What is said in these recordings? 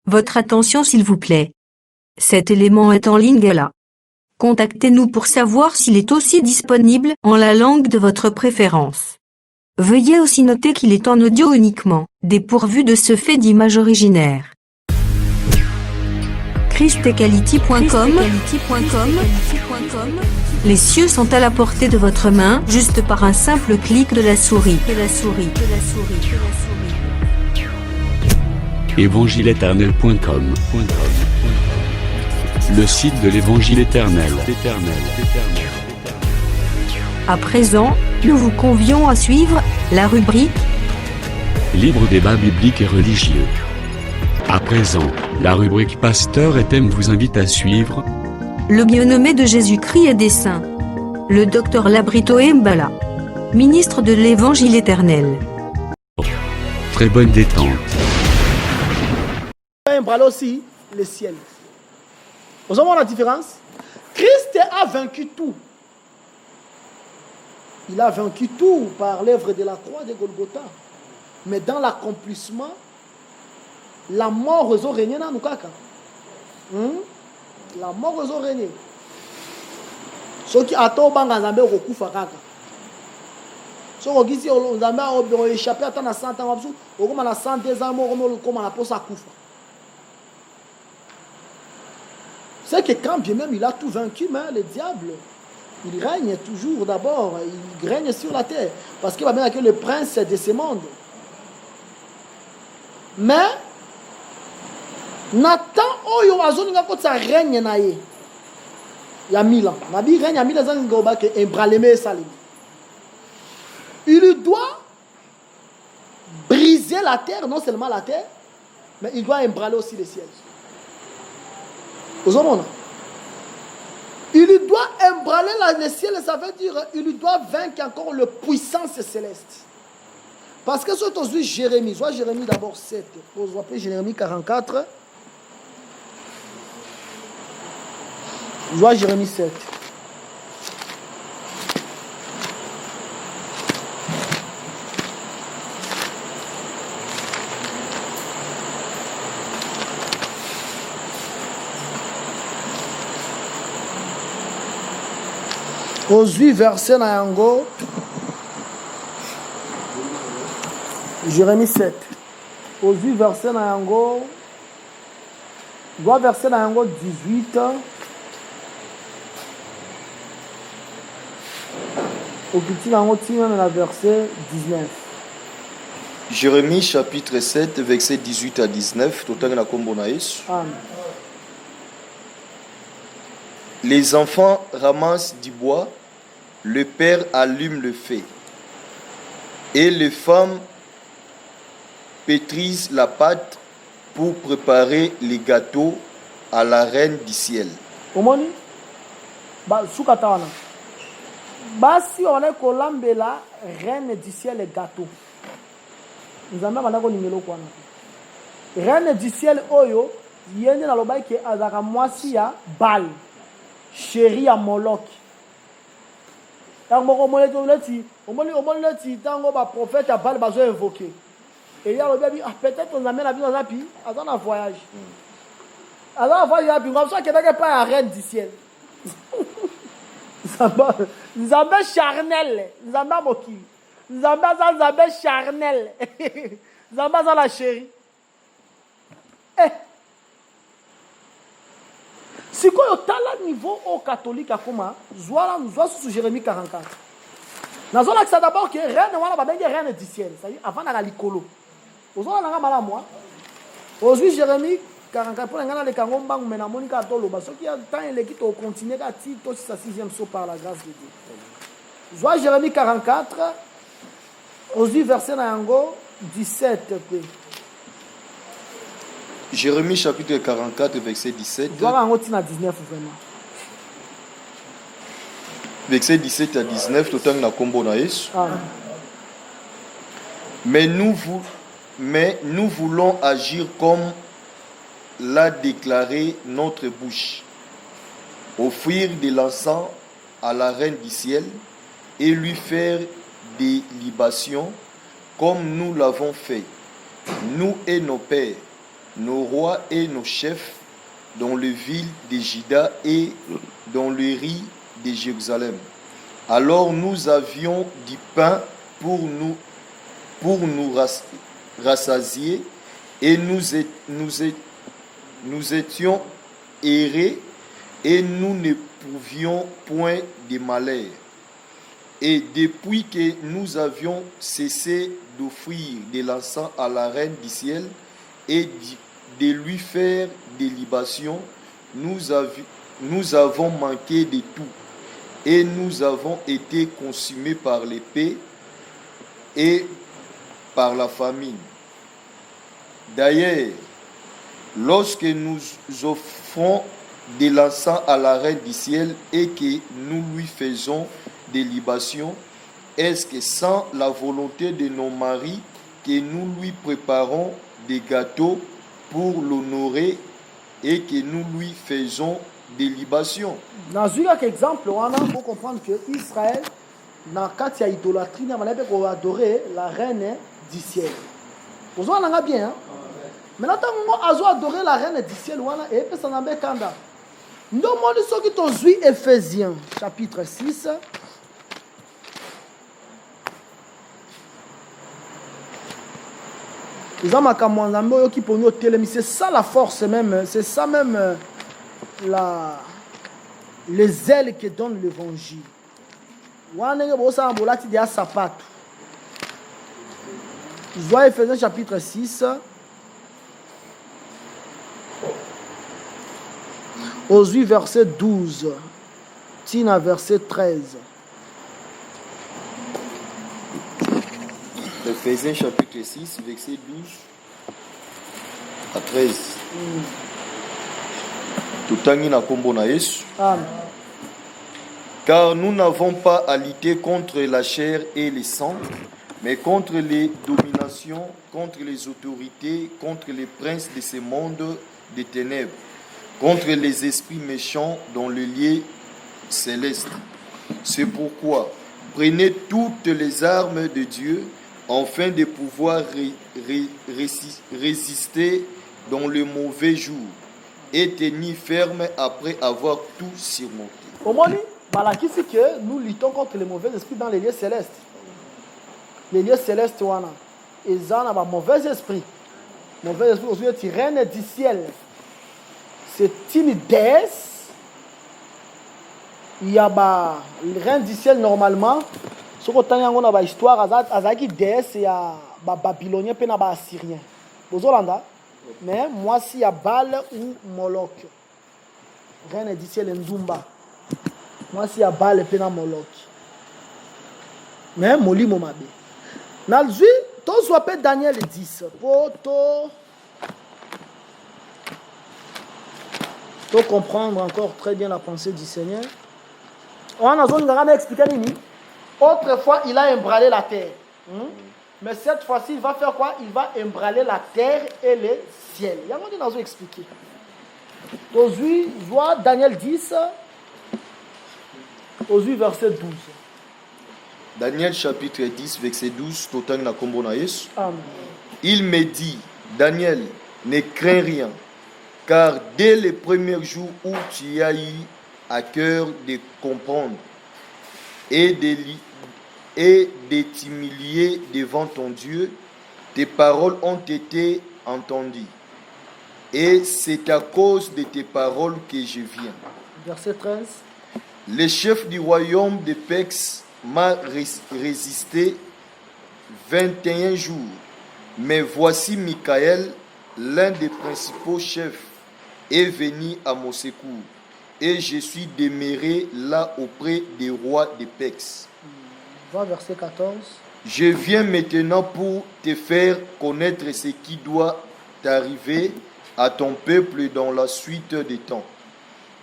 Votre attention s'il vous plaît. Cet élément est en ligne là. Contactez-nous pour savoir s'il est aussi disponible en la langue de votre préférence. Veuillez aussi noter qu'il est en audio uniquement, dépourvu de ce fait d'image originaire. christequality.com. Les cieux sont à la portée de votre main, juste par un simple clic de la souris. Évangileéternel.com, le site de l'Évangile éternel. À présent, nous vous convions à suivre la rubrique Libre débat biblique et religieux. À présent, la rubrique Pasteur et thème vous invite à suivre Le bien-aimé de Jésus-Christ et des saints. Le docteur Labrito Mbala, ministre de l'Évangile éternel. Très bonne détente. Embralé aussi le ciel. Vous avez la différence? Christ a vaincu tout. Il a vaincu tout par l'œuvre de la croix de Golgotha. Mais dans l'accomplissement, la mort a régné dans nous. La mort a régné. Ceux qui attendent Banganzambe au Kufa Kaka. Ceux qui ont échappé à 100 ans, au moins 102 ans, comme on a posé à Kufa. C'est que quand bien même il a tout vaincu, mais le diable, il règne toujours d'abord, il règne sur la terre. Parce qu'il va bien que le prince de ce monde. Mais, Nathan, Oyo, Azoninga, quand ça règne, il y a 1000 ans. Nabi règne à 1000 ans, il doit briser la terre, non seulement la terre, mais il doit embraler aussi les ciels. Il doit embraler le ciel, ça veut dire il doit vaincre encore le puissance céleste. Parce que c'est aujourd'hui Jérémie, soit Jérémie d'abord 7, vous appelez Jérémie 44, soit Jérémie 7. Aux 8 versets na yango, Jérémie 7. Aux 8 versets na yango, verset na yango 18. Au petit yango tina na verset 19. Jérémie chapitre 7, verset 18 à 19. Total na kombo na Yesu. Amen. Les enfants ramassent du bois, le père allume le feu, et les femmes pétrissent la pâte pour préparer les gâteaux à la reine du ciel. Omoni sukatawana basi on est kolambela reine du ciel et gâteau. Nous avons bana ko nimelo kwana. Reine du ciel oyo yende na lobai ke azaka mwasi ya bal. Chérie à Moloch. Tango omoleti tango ba prophète a bal bazo invoqué. Et il y a le bien peut-être on amène la vie dans un pays, dans un voyage. Alors on va y aller, on va que pas à reine du ciel. Zamba charnel, Zamba moki. Zamba charnel. Zamba za la chérie. Si quoi au tala niveau au catholique à comment soit sous Jérémie 44. Dans zone ça d'abord que reine wala ba bengue reine du ciel, ça dit avant na likolo. Ozona nanga mala moi. Aujourd'hui Jérémie 44 pour ngana le kango mbangu mena monika tolo ba soki ya temps il qui to continuer ka ti to sa 6e saut par la grâce de Dieu. Soit Jérémie 44 aujourd'hui verset na yango 17 p. Jérémie chapitre 44, verset 17. Verset 17 à 19, tout le temps, combo na Yesu. Mais nous voulons agir comme l'a déclaré notre bouche. Offrir de l'encens à la reine du ciel et lui faire des libations comme nous l'avons fait, nous et nos pères. nos rois et nos chefs dans les villes de Juda et dans les rues de Jérusalem. Alors nous avions du pain pour nous rassasier et nous étions errés et nous ne pouvions point de malheur. Et depuis que nous avions cessé d'offrir de l'encens à la reine du ciel et de lui faire des libations, nous avons manqué de tout et nous avons été consumés par l'épée et par la famine. D'ailleurs, lorsque nous offrons de l'encens à la reine du ciel et que nous lui faisons des libations, est-ce que sans la volonté de nos maris que nous lui préparons des gâteaux pour l'honorer et que nous lui faisons des libations? Dans un exemple, on faut comprendre que Israël, dans le cas de l'idolâtrie, on adorer la reine du ciel. Vous en avez bien. Maintenant, on a adoré la reine du ciel, et puis ça n'a pas kanda. Nous avons dit que tu Éphésiens, chapitre 6. C'est ça la force même, c'est ça même les ailes que donne l'évangile. Vois Éphésiens chapitre 6. Aujourd'hui verset 12. Tina verset 13. Éphésiens chapitre 6, verset 12 à 13. Tutangi na kombo na Yesu. Amen. Car nous n'avons pas à lutter contre la chair et le sang, mais contre les dominations, contre les autorités, contre les princes de ce monde des ténèbres, contre les esprits méchants dans le lieu céleste. C'est pourquoi prenez toutes les armes de Dieu afin de pouvoir résister dans le mauvais jour et tenir ferme après avoir tout surmonté. Au moins, malaki que nous luttons contre les mauvais esprits dans les lieux célestes. Les lieux célestes, ils ont un mauvais esprit. Mauvais esprit, aujourd'hui, reine du ciel. C'est une déesse. Il y a une reine du ciel normalement. Ce qu'on a une histoire, il y a déesse, il y a babylonien et assyrien. Vous avez mais moi, si il y a Baal ou Moloch, reine du ciel Ndumba. Moi, si il y a Baal et Moloch. Mais Moli Momabe. Nalzui, tu appelles Daniel 10. Pour comprendre encore très bien la pensée du Seigneur. On a expliqué. Autrefois, il a embralé la terre. Mais cette fois-ci, il va faire quoi? Il va embraler la terre et le ciel. Il y a un autre expliqué. Aujourd'hui, vois Daniel 10, aujourd'hui verset 12. Daniel chapitre 10, verset 12, Totang na kombo na Yesu. Amen. Il me dit, Daniel, ne crains rien, car dès le premier jour où tu as eu à cœur de comprendre et de t'humilier devant ton Dieu, tes paroles ont été entendues. Et c'est à cause de tes paroles que je viens. Verset 13. Le chef du royaume de Pex m'a résisté 21 jours. Mais voici Michael, l'un des principaux chefs, est venu à mon secours. Et je suis demeuré là auprès des rois de Pex. Verset 14. Je viens maintenant pour te faire connaître ce qui doit t'arriver à ton peuple dans la suite des temps.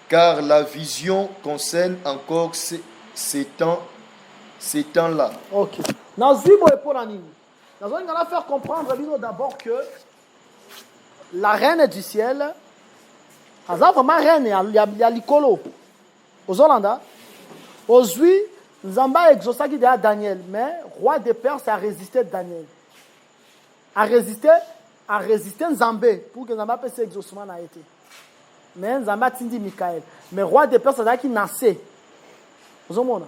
Car la vision concerne encore ces temps-là. Ok. Nous allons faire comprendre d'abord que la reine du ciel, elle est vraiment reine, il y a l'icolo. Aux Hollandais, aujourd'hui, nous avons exaucé Daniel, mais roi des Perses a résisté Daniel. A résisté a résisté Nzambe pour que Nzambe puisse exaucement na été. Mais Nzambe a tindi Michael. Mais roi de Perse a qui naissait. Vous comprenez?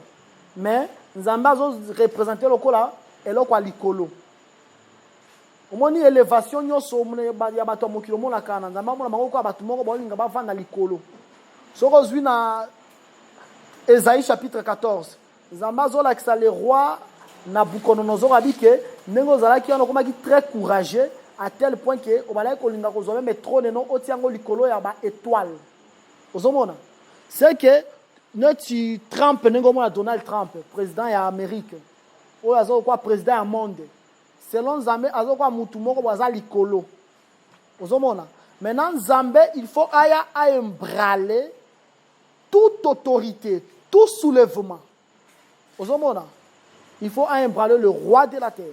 Mais Nzambe a représenté le là et le quoi likolo. Au moins une élévation nyoso ya bato mokilo mona kana Nzambe mona mango kwa bato moko bolinga ba vanda likolo. Soko zwi na Ésaïe chapitre 14. Nzambe azola que ça le roi Nabucodonosor a dit que Nengo Zalaki on a très courageux à tel point que au balai kolinga kozome mais trône non otiango likolo ya ba étoile. Ozomona. C'est que notre Trump Nengo mona Donald Trump président ya Amérique. O azo quoi président ya monde. Selon Nzambe azo quoi mutu moko baza likolo. Ozomona. Maintenant Nzambe il faut aya embraler toute autorité, tout soulèvement. Ozomona. Il faut embraler le roi de la terre.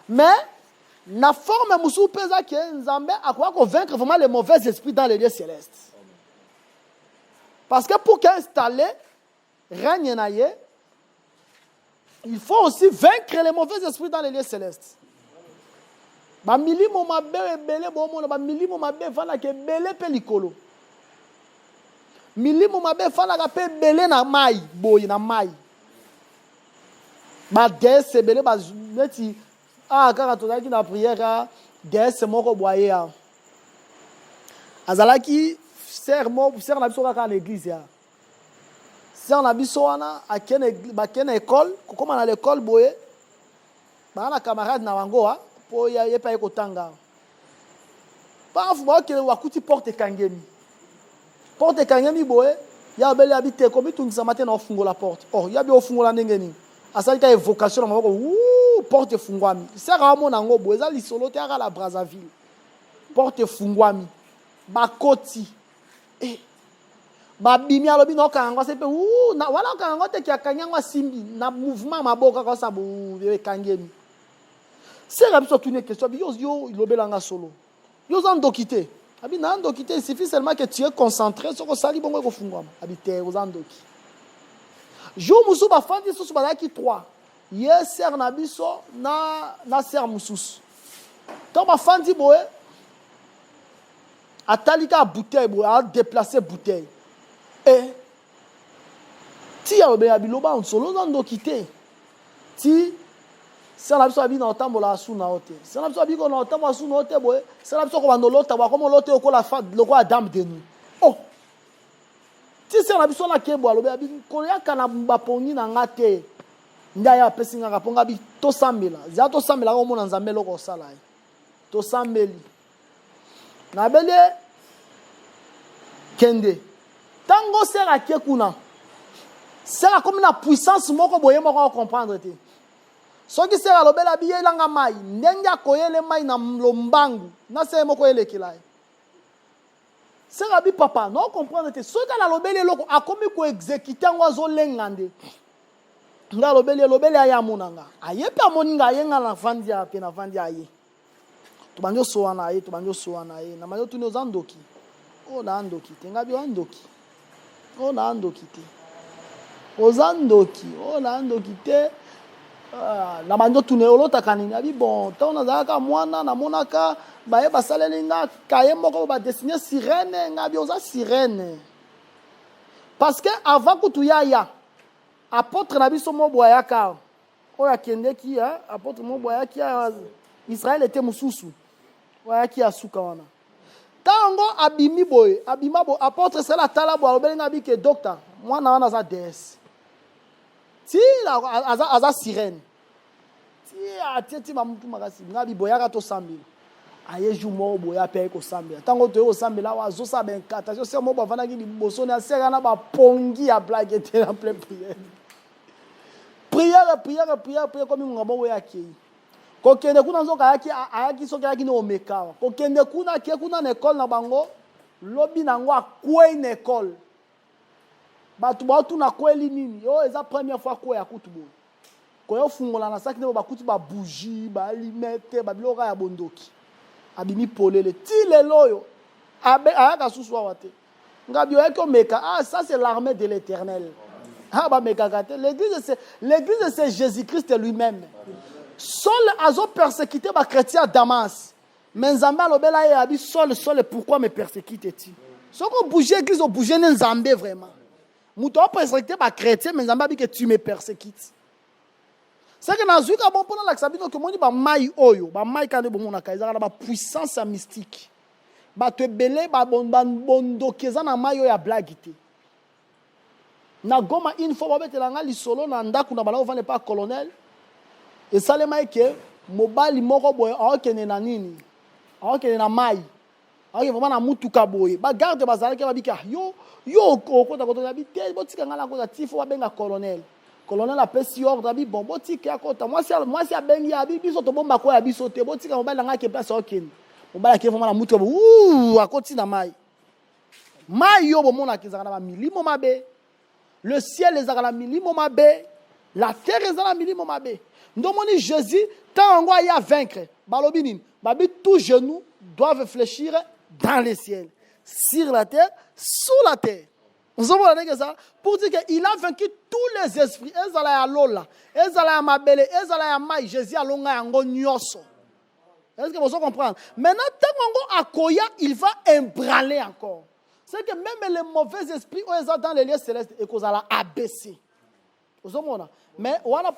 Mais, la forme moussou pesa que Nzambe a quoi convaincre vraiment les mauvais esprits dans les lieux célestes. Parce que pour qu'installer règne naïe, il faut aussi vaincre les mauvais esprits dans les lieux célestes. Ba milimo mabe ebele bomo ba milimo mabe fana ke bele pelikolo. Milimo mabe fana ka pe bele na mai, boy na mai. Ba des ebele ba neti kaka tozalaki na prière des moko boye ya. Azalaki ser na biso kaka na église ya. Ser na biso wana akene école, kokoma na l'école boye. Ba na camarade na wango po ya yepa ekotanga. Ba fuba ke wakuti porte kangemi. Porte kangemi boye, ya bele habite ko bitungisa matin na ofungola porte. Oh, ya bi ofungola ndengeni. Asali ka évocation na maboko porte fungwami. Sera mo nango boye za lisolo te aka la Brazzaville. Porte fungwami. Bakoti. Ba bimi alobi no kango se pe na wala kango te kia kanyangwa simbi na mouvement maboka ko sa bo kangemi. Sera biso tune question bi yo ilobelanga solo. Yo zando quitter. Abi na ando quitter, il suffit seulement que tu es concentré sur ko sali bongo ko fungwami. Abi te ozando ki. Jo musu ba fandi so ba ki 3. Ye ser na biso na ser mususu. Tant ba fandi boye atalika bouteille boye a déplacer bouteille. Et ti ya be abiloba on solo zando quitter. Ti ser na biso abi na otambola asu na ote. Ser na biso abi ko na otambola asu na ote boye. Ser na biso ko bando lota ba comme lote ko la fad le roi dame de nous. Oh. Si c'est la biso na kebo alobe abi koya kana mbaponi na ngate ndaya pesinga kaponga bi to sambela za to sambela ko mona Nzambe loko sala to sambeli na bele kende tango sera ke kuna sera comme na puissance moko boye moko comprendre te soki sera lobela bi yelanga mai ndenga koyele mai na lombangu na sera moko yele kilai. C'est Rabbi Papa, non comprendre que ceux qui ont l'obéli loko a commis ko exécuter ngozo lengande. Nga lobeli aya monanga. Aye pa moninga yenga na fandia pe na fandia aye. To banyo soana aye, na manyo tuno zandoki. O na andoki, tenga bi andoki. O na andoki te. O na andoki te. Na manyo tuno olota kanini abi bon, ta on azaka mwana na monaka baye basaleli nga kaye moko ba dessiner sirène nga bioza sirène parce que avant que tu ya apôtre na biso mo boya ka o ya kende ki apôtre mo boya ki Israël était mususu boya ki asuka wana tango abimi boy abima bo apôtre c'est la tala bo obeli nga bi ke docteur mwana wana za DS ti aza sirène ti mamutu makasi nga bi boya ka to sambila aye jumo boya pe ko sambela tango to sambela wa zo sa ben kata jo se mo ba vana ki liboso na sera na ba pongi ya blague te en pleine prière comme ngabo we akei ko kende kuna nzoka ayaki soki ayaki no omeka ko kende kuna ke kuna na école na bango lobi nango akwe na école batu ba tu na kweli nini yo eza première fois ko ya kutubo ko yo fungola na saki ne ba kutu ba bougie ba alimete ba biloka ya bondoki abimi polele ti leloyo ayaka suswa wate ngabio eko meka ça c'est l'armée de l'Éternel ba meka kate l'église c'est Jésus-Christ lui-même. Saul a persécuté les chrétiens à Damas Mais Nzambe alobela ye abi sol pourquoi me persécute-tu? Ce qu'on bouge l'église au bouger Nzambe vraiment. Muto persécuté par chrétien mais Nzambe abi que tu me persécutes. C'est que nazuka ka bon pendant la sabino que moni ba mai oyo, ba mai kande bon na kaisa ba puissance mystique. Ba te belé ba bondo keza na mai oyo ya blagité. Na goma une fois ba betelanga lisolo na ndaku na bala ovane pa colonel. Et salema ke mobali moko boye akene na nini? Akene na mai. Akene vraiment na mutuka boye. Ba garde bazala ke ba bika yo okota kota bité botika ngala kota tifo ba benga colonel. Colonel a pesi ordre abi bon botika akota moi si abengi abi biso to bomba ko ya biso te botika mobali nga ke place okene. Mobali ke vraiment na mutuka akoti na mai. Mai yo bomona kizaka na ba milimo mabe. Le ciel est à la milimo mabe, la terre est à la milimo mabe. Ndomoni Jésus, tant on y a vaincre, balobinin, babi tous genoux doivent fléchir dans les ciels, sur la terre, sous la terre. Vous comprenez ça? Pour dire qu'il a vaincu tous les esprits. Ezala ya lola, ezala ya mabele, ezala ya mai. Jésus a longa yango nyoso. Est-ce que vous comprenez? Maintenant, tant qu'on akoya, il va embraler encore. C'est que même les mauvais esprits sont dans les lieux célestes et qu'ils allaient abaisser. Mais on a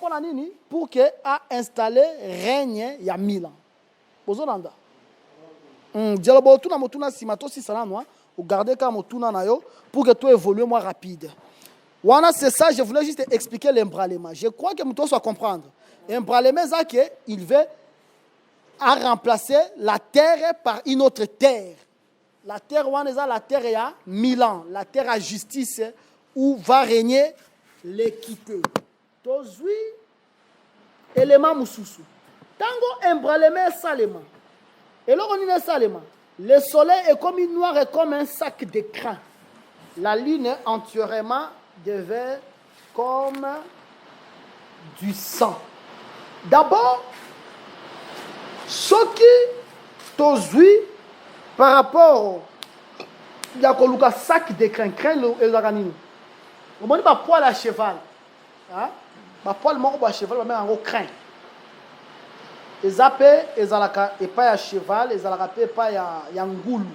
pour que a installé règne il y a 1000 ans. Vous entendez? Pour que tout évolue moins rapide. C'est ça, je voulais juste expliquer l'embrallement. Je crois que tout soit comprendre. L'embrallement, c'est qu'il veut remplacer la terre par une autre terre. La terre, la terre il y a 1000 ans. La terre à justice où va régner l'équité. Tozui, élément moussousou. Tango embraleme salema. Et là, on est salema. Le soleil est comme une noire et comme un sac de crin. La lune entièrement devait comme du sang. D'abord, ce qui tozui, par rapport il y a un sac de crin et l'organisme. On dit pas poil à cheval. Hein? Pas poil mort à cheval, mais en crin. Et zappé, et pas à cheval, et zalaka pas ya ngoulu,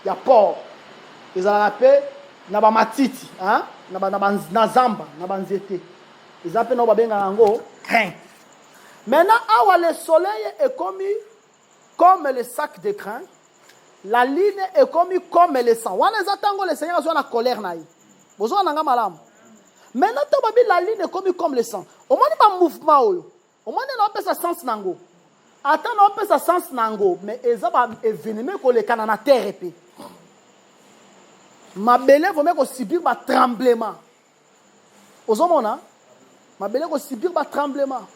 ya porc. Et zalaka na ba matiti, hein? Na zamba, na banzete. Et zappé na ba benga ngo crin. Maintenant, le soleil est comme le sac de crin. La ligne est comme le sang. Le Seigneur a la colère. Vous avez un malam. Maintenant, la ligne est comme le sang. Au moins, il y a un mouvement. Au moins, il y a un sens nango. Attends, il y a un sens nango. Mais il y a un événement qui est dans la terre. Ma belle, il faut subir un tremblement. Vous avez un ma belle, il faut subir un tremblement.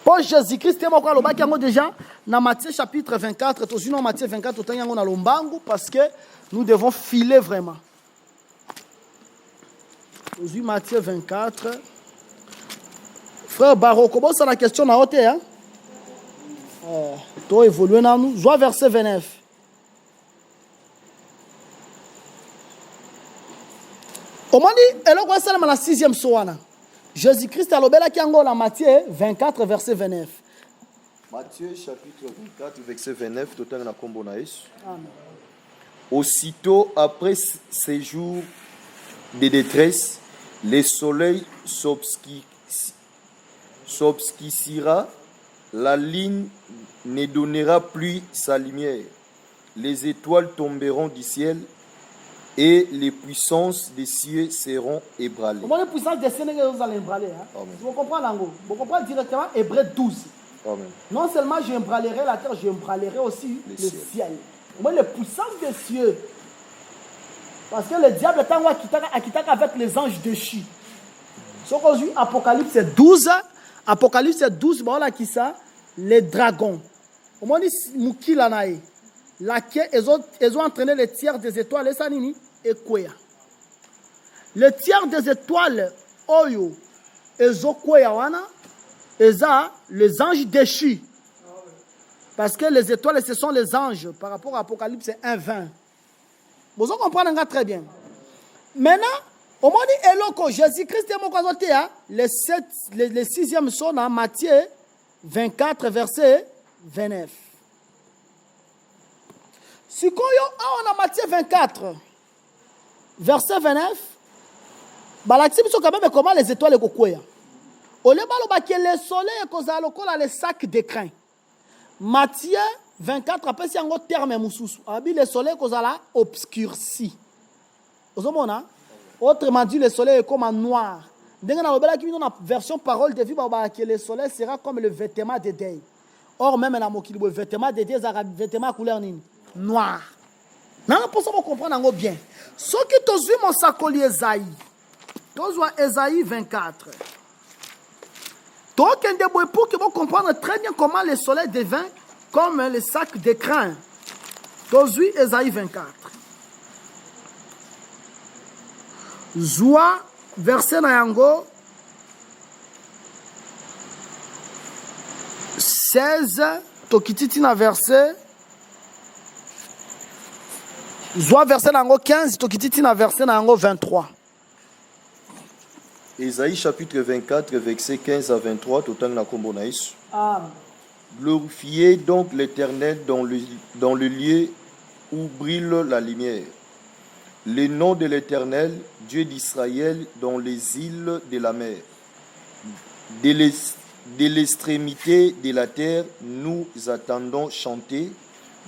Pour Jésus-Christ, déjà dans Matthieu chapitre 24, dans Matthieu 24, parce que nous devons filer vraiment. Aujourd'hui, Matthieu 24. Frère Baro, comment c'est la question à hauteur? Tu évolues dans nous. Joie verset 29. Au moment dit, elle a la 6e soana. Jésus-Christ a l'obéla qui en Matthieu 24, verset 29. Matthieu chapitre 24, verset 29, tout en combo naïs. Aussitôt après ces jours de détresse, le soleil s'obscurcira, la lune ne donnera plus sa lumière, les étoiles tomberont du ciel et les puissances des cieux seront ébranlées. Comment les puissances des cieux vous allez ébranler? Vous comprenez vous comprenez directement Hébreu 12. Amen. Non seulement je ébranlerai la terre, je ébranlerai aussi le ciel. Moi, les puissances des cieux. Parce que le diable est avec les anges déchus. Ce qu'on dit, Apocalypse 12, voilà qui ça, les dragons. Au moins, Moukilanaï. Ils ont entraîné les tiers des étoiles, et Kwea. Les tiers des étoiles, Oyo, ils ont Kwea, ils ont les anges déchus. Parce que les étoiles, ce sont les anges. Par rapport à Apocalypse 1:20. Vous comprenez très bien. Maintenant, au moment où Jésus-Christ est le 6e son, Matthieu 24, verset 29. Sikoyo, on a Matthieu 24, verset 29. Balakisi biso quand même comment les étoiles ekokwea. Ole baloba que le soleil ekozala lokola le sac d'écrin. Matthieu 24 après si yango terme mususu. Abi le soleil ekozala obscurci. Ozomona? Autrement dit le soleil est comme en noir. Ndenge na lobela ki na version parole de vie baloba que le soleil sera comme le vêtement de deuil. Or même na mokili le vêtement de deuil ezala vêtement couleur nini? Noir. Non, pour ça, vous comprenez bien. Ce qui te suit, mon sacoli Esaïe. Tozwa Esaïe 24. Donc, pour que vous compreniez très bien comment le soleil devient comme le sac d'écrin. Tozwa Esaïe 24. Zoua, verset Nayango 16. Tokititi na verset. Zoua, verset Nayango 15. Tokititi na verset Nayango 23. Ésaïe chapitre 24, verset 15 à 23, tout en Amen. Glorifiez donc l'Éternel dans le lieu où brille la lumière. Le nom de l'Éternel, Dieu d'Israël, dans les îles de la mer. De l'extrémité de la terre, nous attendons chanter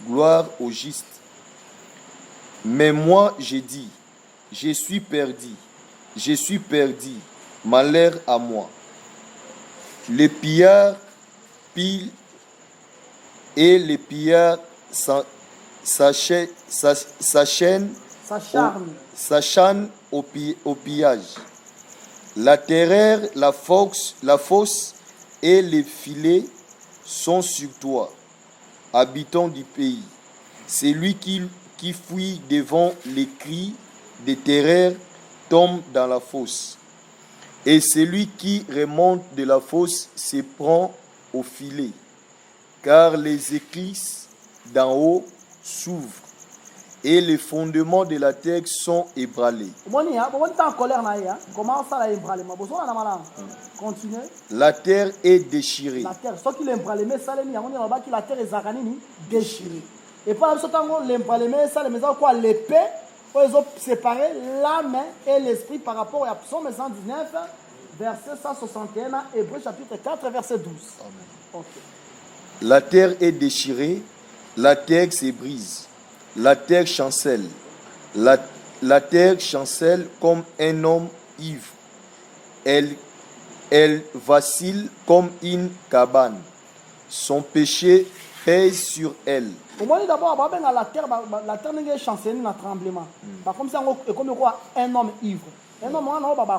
gloire au juste. Mais moi, j'ai dit, je suis perdu, malheur à moi. Les pillards pillent et les pillards s'acharnent au pillage. La terreur, la fosse et les filets sont sur toi, habitants du pays. C'est lui qui fuit devant les cris de terreur tombe dans la fosse. Et celui qui remonte de la fosse se prend au filet, car les éclisses d'en haut s'ouvrent et les fondements de la terre sont ébranlés. La terre est déchirée. La terre, ce qui l'embralé, la terre est déchirée. Et par exemple, l'épée, ils ont séparé l'âme et l'esprit par rapport à Psaume 119, verset 161, Hébreux chapitre 4, verset 12. Okay. La terre est déchirée, la terre se brise, la terre chancelle. La terre chancelle comme un homme ivre. Elle vacille comme une cabane. Son péché pèse sur elle. Au moins d'abord, la terre n'est chancelle dans le tremblement. Comme ça, comme un homme ivre. Un homme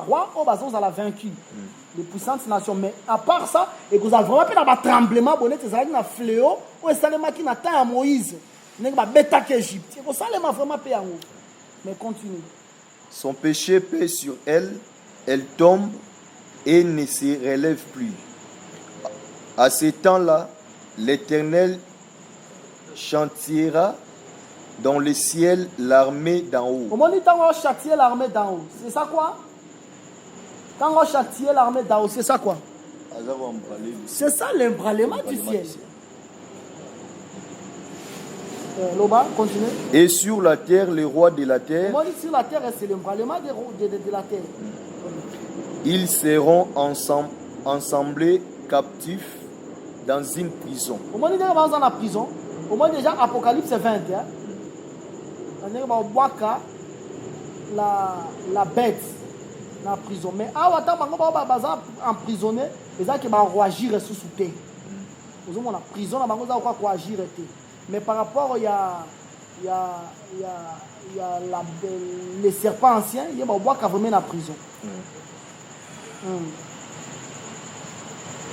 roi, on a vaincu les puissantes nations. Mais à part ça, et vous avez vraiment un tremblement, vous avez un fléau, ou un salema qui n'atteint à Moïse. Vous avez un bêta qu'Égypte. Vous avez vraiment payé en haut. Mais continue. Son péché pèse sur elle, elle tombe et ne se relève plus. À ce temps-là, l'Éternel chantira dans le ciel l'armée d'en haut. Comment dit on châtier l'armée d'en haut? C'est ça quoi? Quand on châtier l'armée d'en haut, c'est ça quoi? C'est ça l'embrallement du ciel. Loba, continue. Et sur la terre, le roi de la terre. Comment dit sur la terre, c'est l'embrallement de la terre. Ils seront ensemblés captifs dans une prison. Comment dit dans la prison? Au moins déjà Apocalypse 20, on voit la bête dans la prison. Mais à Ouattara, on emprisonné, les gens qui vont agir sous terre. Vous avez la prison, on va agir. Mais par rapport, il y a les serpents anciens, il y a vraiment la prison.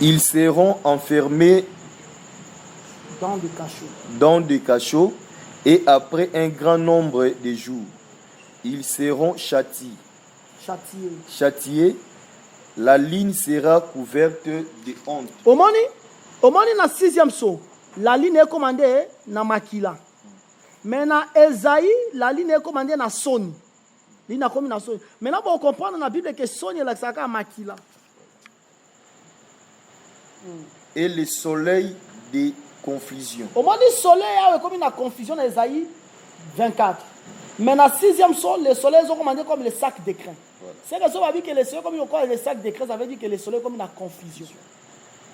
Ils seront enfermés dans des cachots et après un grand nombre de jours, ils seront châtiés. La ligne sera couverte de honte. Au moins, dans le 6e saut, la ligne est commandée dans Makila. Mais dans Esaïe, la ligne est commandée dans Soni. Maintenant, on comprend dans la Bible que Soni est la Makila. Et le soleil des confusion. Au moment du soleil, comme une confusion d'Esaïe, 24. Mais dans le 6e sol, le soleil est commandé comme le sac d'écrin. C'est que ça veut dire que le soleil comme le sac d'écrin, ça veut dire que le soleil comme une confusion.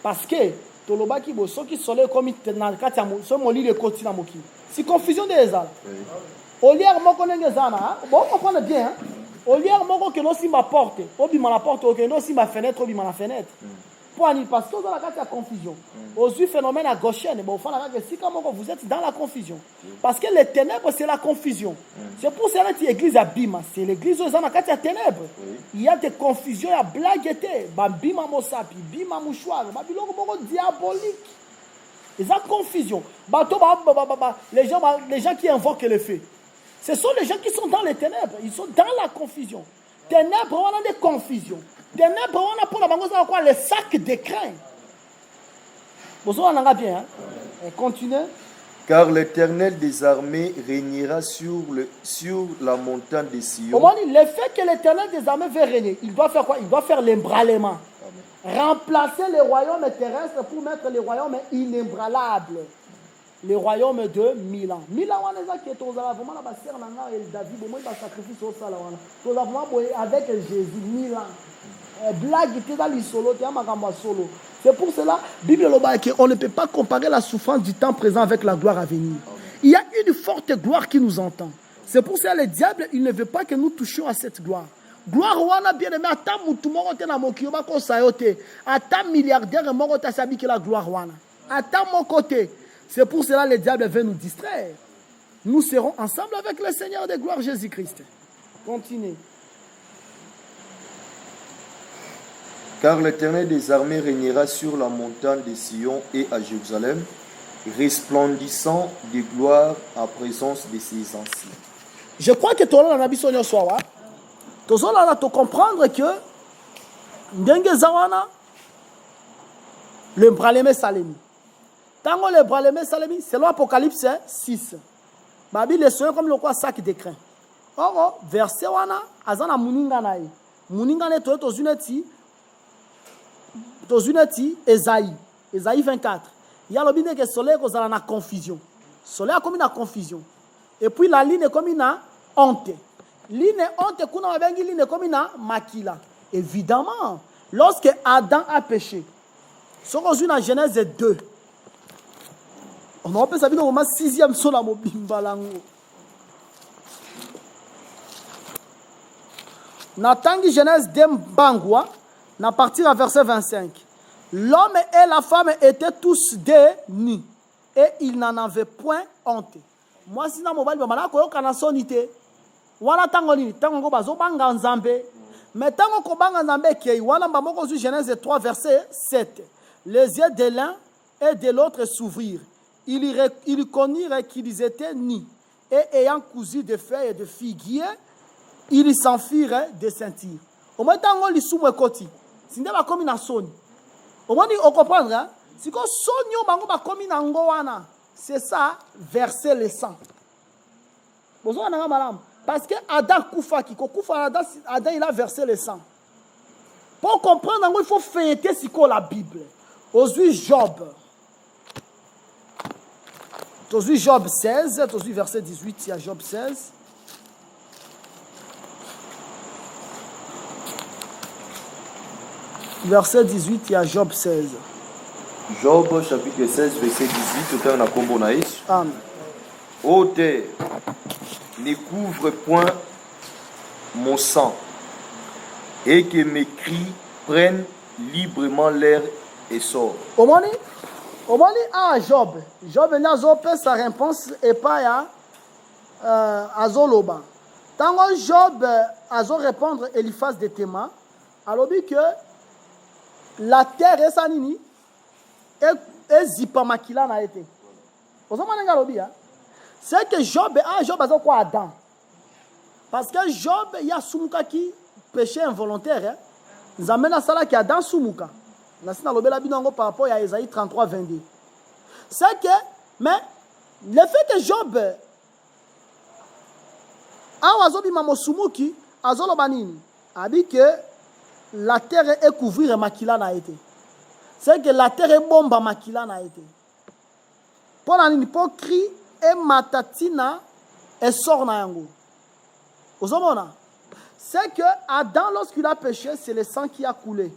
Parce que tolobaki bo soki soleil comme na kati ya so moli le koti na moki. Si confusion des ezala. Au lieu moko ndenge zana, bon comprendre bien. Au lieu moko que non si ma porte, obima la porte, ok non si ma fenêtre, obima la fenêtre. Pour aller parce que dans la carte il y a confusion. Aux yeux phénomène à gauche, bon si comme vous êtes dans la confusion. Parce que les ténèbres c'est la confusion. C'est pour cela que l'église a bima, c'est l'église dans la carte il y a ténèbres. Il y a des confusions, il y a blagueté, bima mosapi, bima mouchoir, babiloko moko diabolique. Ils ont confusion. Les gens qui invoquent le feu. Ce sont les gens qui sont dans les ténèbres, ils sont dans la confusion. Ténèbres, on a des confusions. Ténèbres, on a pour la banque, quoi les sacs d'écrin. Vous en avez bien, hein? Et continuez. Car l'Éternel des armées régnera sur la montagne de Sion. Le fait que l'Éternel des armées veut régner, il doit faire quoi? Il doit faire l'embrallement. Remplacer les royaumes terrestres pour mettre les royaumes inébranlables. Le royaume de Milan. Milan, on a qui est vraiment la base et David, bon, il va sacrifier au salon. Avec Jésus, Milan. Blague était dans l'isolo, solo. C'est pour cela, Bible on ne peut pas comparer la souffrance du temps présent avec la gloire à venir. Il y a une forte gloire qui nous entend. C'est pour cela le diable, il ne veut pas que nous touchions à cette gloire. Gloire wana bien aimé, ata mutu moko te na mokio ba ko sayote, ata milliardaire moko ta sabi que la gloire wana. Ata mon côté. C'est pour cela que le diable veut nous distraire. Nous serons ensemble avec le Seigneur de gloire Jésus-Christ. Continuez. Car l'Éternel des armées régnera sur la montagne de Sion et à Jérusalem, resplendissant de gloire en présence de ses anciens. Je crois que tu as la bisonia soir. Tu as comprendre que ndenge zawana le braleme salemi. Tango le braleme salemi, c'est l'Apocalypse 6. Babi le soin comme le quoi sac d'écrin. Or verset wana azana muninga nae. Muninga ne to uneti Esaïe 24. Il y a le bien que soleil cause la confusion. Soleil comme une confusion. Et puis la ligne est comme une honte. Ligne honte kuna bengi ligne comme une makila. Évidemment, lorsque Adam a péché. Ce qu'on dit dans Genèse 2. On appelle ça au 6e sol à Mobimbalango. Natangi Genèse Dembangwa. À partir du verset 25. L'homme et la femme étaient tous nus et ils n'en avaient point honte. Moi, si je suis sonité, mais tant qu'on banga nzambe qui est Genèse 3 verset 7. Les yeux de l'un et de l'autre s'ouvrirent. Ils connurent qu'ils étaient nus et ayant cousu de feuilles et de figuier, ils s'enfuirent des ceintures. Au moins, tant qu'ils sont côté. Si vous avez commis na soni, au moins on comprendre hein. Si ko sonio bango ba commis na ngoana, c'est ça verser le sang. Besoin na malam parce que Adam kufa ki ko kufa Adam il a versé le sang. Pour comprendre il faut feuilleter si ko la Bible. Aujourd'hui Job 16, aujourd'hui verset 18, il y a Job 16. Verset 18, il y a Job 16. Job chapitre 16, verset 18, tout est en combo naïs. Amen. Ô terre, ne couvre point mon sang, et que mes cris prennent librement l'air et sortent. Au moment Job n'a pas sa réponse et pas à Zoloba. Tant que Job a répondre Eliphaz de Théma, alors que la terre est sanini et zipamakila n'a été. C'est que Job a quoi Adam. Parce que Job, il y a Sumuka qui péché involontaire. Nous amènent à ça qui a Adam Sumuka. Par rapport à Esaïe 33, 22. C'est que, mais le fait que Job a Sumuki, a Zolobanini, a dit que la terre est couverte de makila n'a été. C'est que la terre est bombe à makila n'a été. Pour l'hypocrite et matatina et sort na yango. Ozomona. C'est que Adam, lorsqu'il a péché, c'est le sang qui a coulé.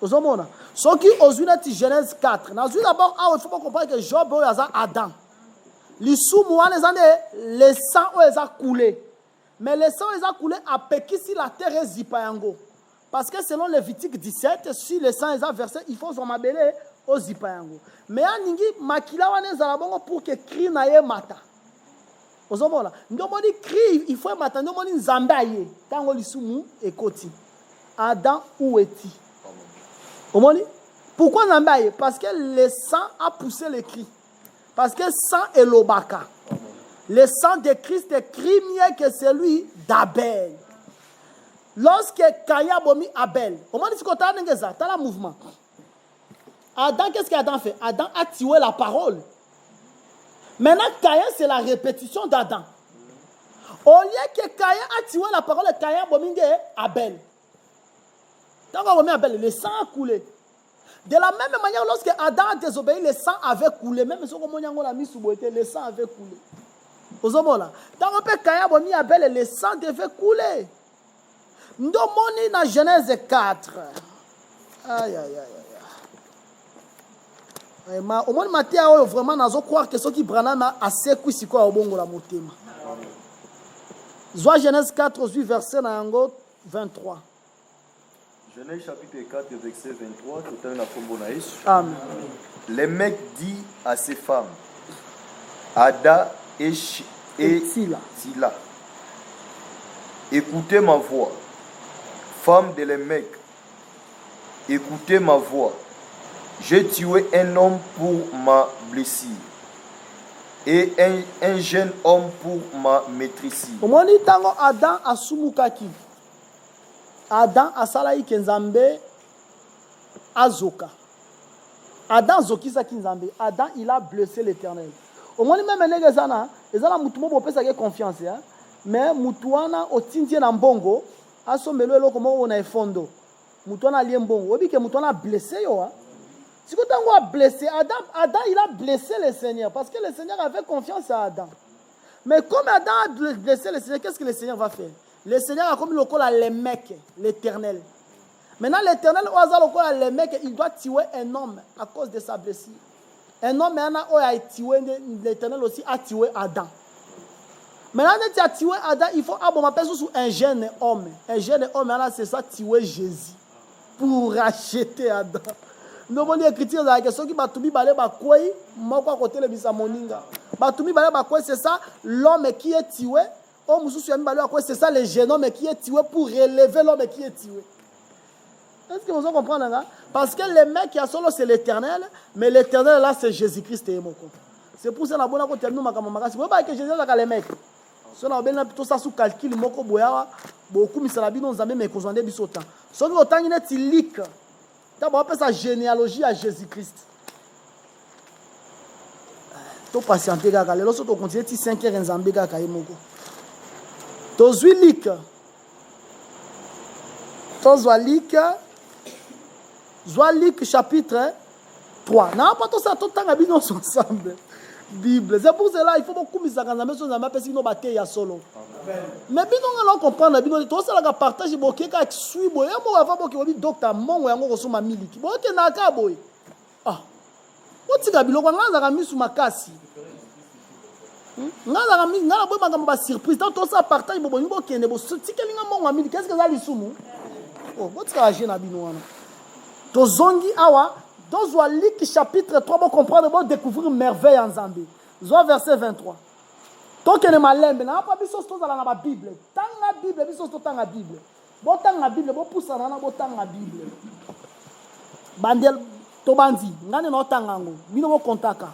Ozomona. Ce qui aux Genèse 4. D'abord, il faut comprendre que Job est Adam. Le sang a coulé. Mais le sang a coulé à Pekisi la terre et Zipayango. Parce que selon Lévitique 17, si le sang est versé, il faut s'en m'abeler au Zipayango. Mais aningi makila wane zalabongo pour que cri naye mata. Ozomona. Ndomoni cri, il faut mata. Ndomoni nzambaye. Tango lisumu ekoti. Adam où est-il? Omoni? Pourquoi nzambaye? Parce que le sang a poussé le cri. Parce que sang est l'obaka. Le sang de Christ est mieux que celui d'Abel. Lorsque Kaya bomi Abel, on m'a dit que tu as le mouvement. Adam, qu'est-ce qu'Adam fait? Adam a tué la parole. Maintenant, Kaya, c'est la répétition d'Adam. Au lieu que Kaya a tué la parole, Kaya bomi Abel. Quand on bomi Abel, le sang a coulé. De la même manière, lorsque Adam a désobéi, le sang avait coulé. Même si on a mis sous beauté, le sang avait coulé. Dans le pays Kaya bomi Abel, le sang devait couler. Nous sommes dans Genèse 4. Aïe, aïe, aïe, aïe. Au moins, Matthieu, vraiment, nous croire que ceux qui prennent assez de si quoi au bon la motema. Soit Genèse 4, verset 23. Genèse chapitre 4, verset 23, tout un affobonaïs. Amen. Le mec dit à ses femmes, Ada et Sila, écoutez ma voix. Femme de l'Émec, écoutez ma voix. J'ai tué un homme pour ma blessure et un jeune homme pour ma maîtrise. Omoni tango Adam asumukaki. Adam asalayi kenzambe azoka. Adam zokisa kinzambe. Adam il a blessé l'Éternel. Omoni même negezana, ezala mutumo bopesa ke confiance ya. Mais mutuana otintie na mbongo. Asomelo eloko moko na efondo. Mutuana liembongo. Obi ke mutuana blessé yo. Si que tango a blessé Adam il a blessé le Seigneur parce que le Seigneur avait confiance à Adam. Mais comme Adam a blessé le Seigneur, qu'est-ce que le Seigneur va faire? Le Seigneur a comme le col à l'Émec, l'Éternel. Maintenant l'Éternel il doit tuer un homme à cause de sa blessure. Un homme a tué l'Éternel aussi a tué Adam. Maintenant, tu as tué Adam, il faut abomber sur un jeune homme. Un jeune homme, c'est ça, tuer Jésus. Pour racheter Adam. Nous avons dit écriture dans la question qui batumi balé bakoi, moko côté le bisa moninga. Batumi balé bakoi, c'est ça, l'homme qui est tué. Oh, mususu yami balé bakoi, c'est ça, le jeune homme qui est tué pour relever l'homme qui est tué. Est-ce que vous comprenez là? Parce que le mec qui a solo, c'est l'Éternel, mais l'Éternel là, c'est Jésus-Christ et Moko. C'est pour ça que nous avons dit que vous voyez que Jésus est le mec. Si on a bien tout ça sous calcul, moko boya, beaucoup misalabi non zamé mais qu'on bisota. Ce qui autant il est lik. D'abord on sa généalogie à Jésus-Christ. To patienter gaga, les autres continuer ti 5 heures en Zambie gaga moko. To zui lik. To Zoalik chapitre 3. Non pas tout ça tout temps habino ensemble. Bible. C'est pour cela il faut beaucoup misaka na meso na mapesi no bate ya solo. Mais bino ngalo comprendre bino to ça la partage boké ka sui boye mo avant boké obi docteur mongo yango ko soma miliki. Boké na ka boye. Ah. Otika biloko ngaza ka misu makasi. Ngaza ka mi ngala boye makambo ba surprise to ça partage bobo ni boké ne bo tikelinga mongo miliki. Qu'est-ce que ça lisumu? Oh, botika agir na bino wana. To zongi awa dans Zoalik chapitre 3, vous comprenez, vous découvrir merveille en Zambie. Zoa verset 23. Tant que ne malembe, n'a pas biso sto dans la Bible. Tant la Bible, biso sto dans la Bible. Bon tant la Bible, bon poussa na bon tant la Bible. Bandel to bandi, ngane no tangango, bino mo kontaka.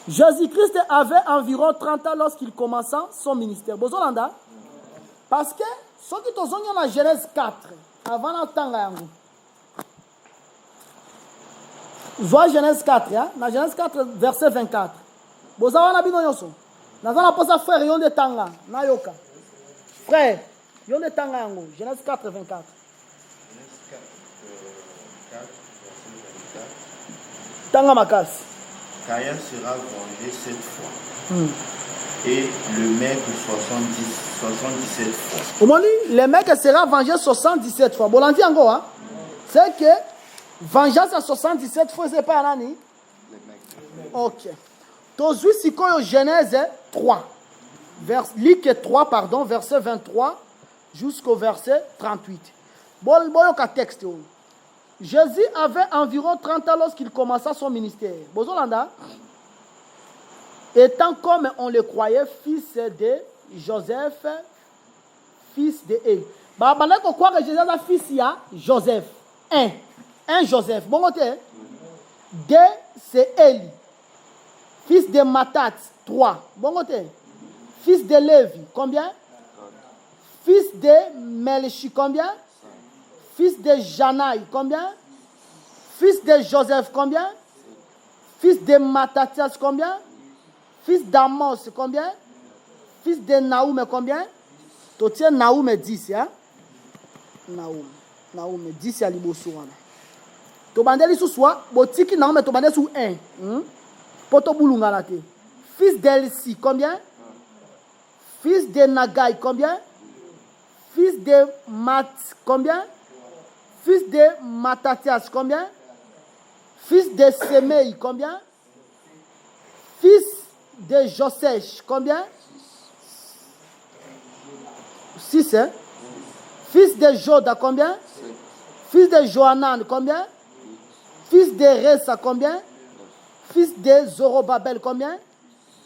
Jésus-Christ avait environ 30 ans lorsqu'il commença son ministère. Bozolanda parce que ceux qui to zongi na Genèse 4 avant na tangango. Zoa Genèse 4, hein? Dans Genèse 4, verset 24. Bozawa na bino yoso. Nazana posa frère yon de tanga, na yoka. Frère, yon de tanga yango. Genèse 4, 24. Genèse 4, 4, verset 24. Tanga makas. Caïn sera vengé 7 fois. Et le maître 77 fois. Au moment où le mec sera vengé 77 fois. Bon, on dit encore, hein? C'est que vengeance à 77 fois, c'est pas un année. Ok. Tozui Sikoyo Genèse 3. Ligue 3, pardon, verset 23 jusqu'au verset 38. Bon, il texte. Jésus avait environ 30 ans lorsqu'il commença son ministère. Bozolanda, étant comme on le croyait, fils de Joseph, fils de Élie. Bah, on croit que Jésus a fils de Joseph. Un Joseph. Bon côté. 2, c'est Élie. Fils de Matat, 3. Bon côté. Fils de Lévi, combien? Fils de Melchi, combien? Fils de Janaï, combien? Fils de Joseph, combien? Fils de Matatias, combien? Fils d'Amos, combien? Fils de Naoum, combien? Tu tiens Naoum 10, hein? Naoum 10, à l'Ibosouana. Tu bandeli sous soi, botiki Naoum, tu bandeli sous 1. Poto Boulungalate. Fils d'Elsi, combien? Fils de Nagai, combien? Fils de Mat, combien? Fils de Matatias, combien? Fils de Semei, combien? Fils de Josèche, combien? 6, hein? Fils de Joda, combien? Fils de Johanan, combien? Fils de Ressa, combien? Fils de Zorobabel, combien?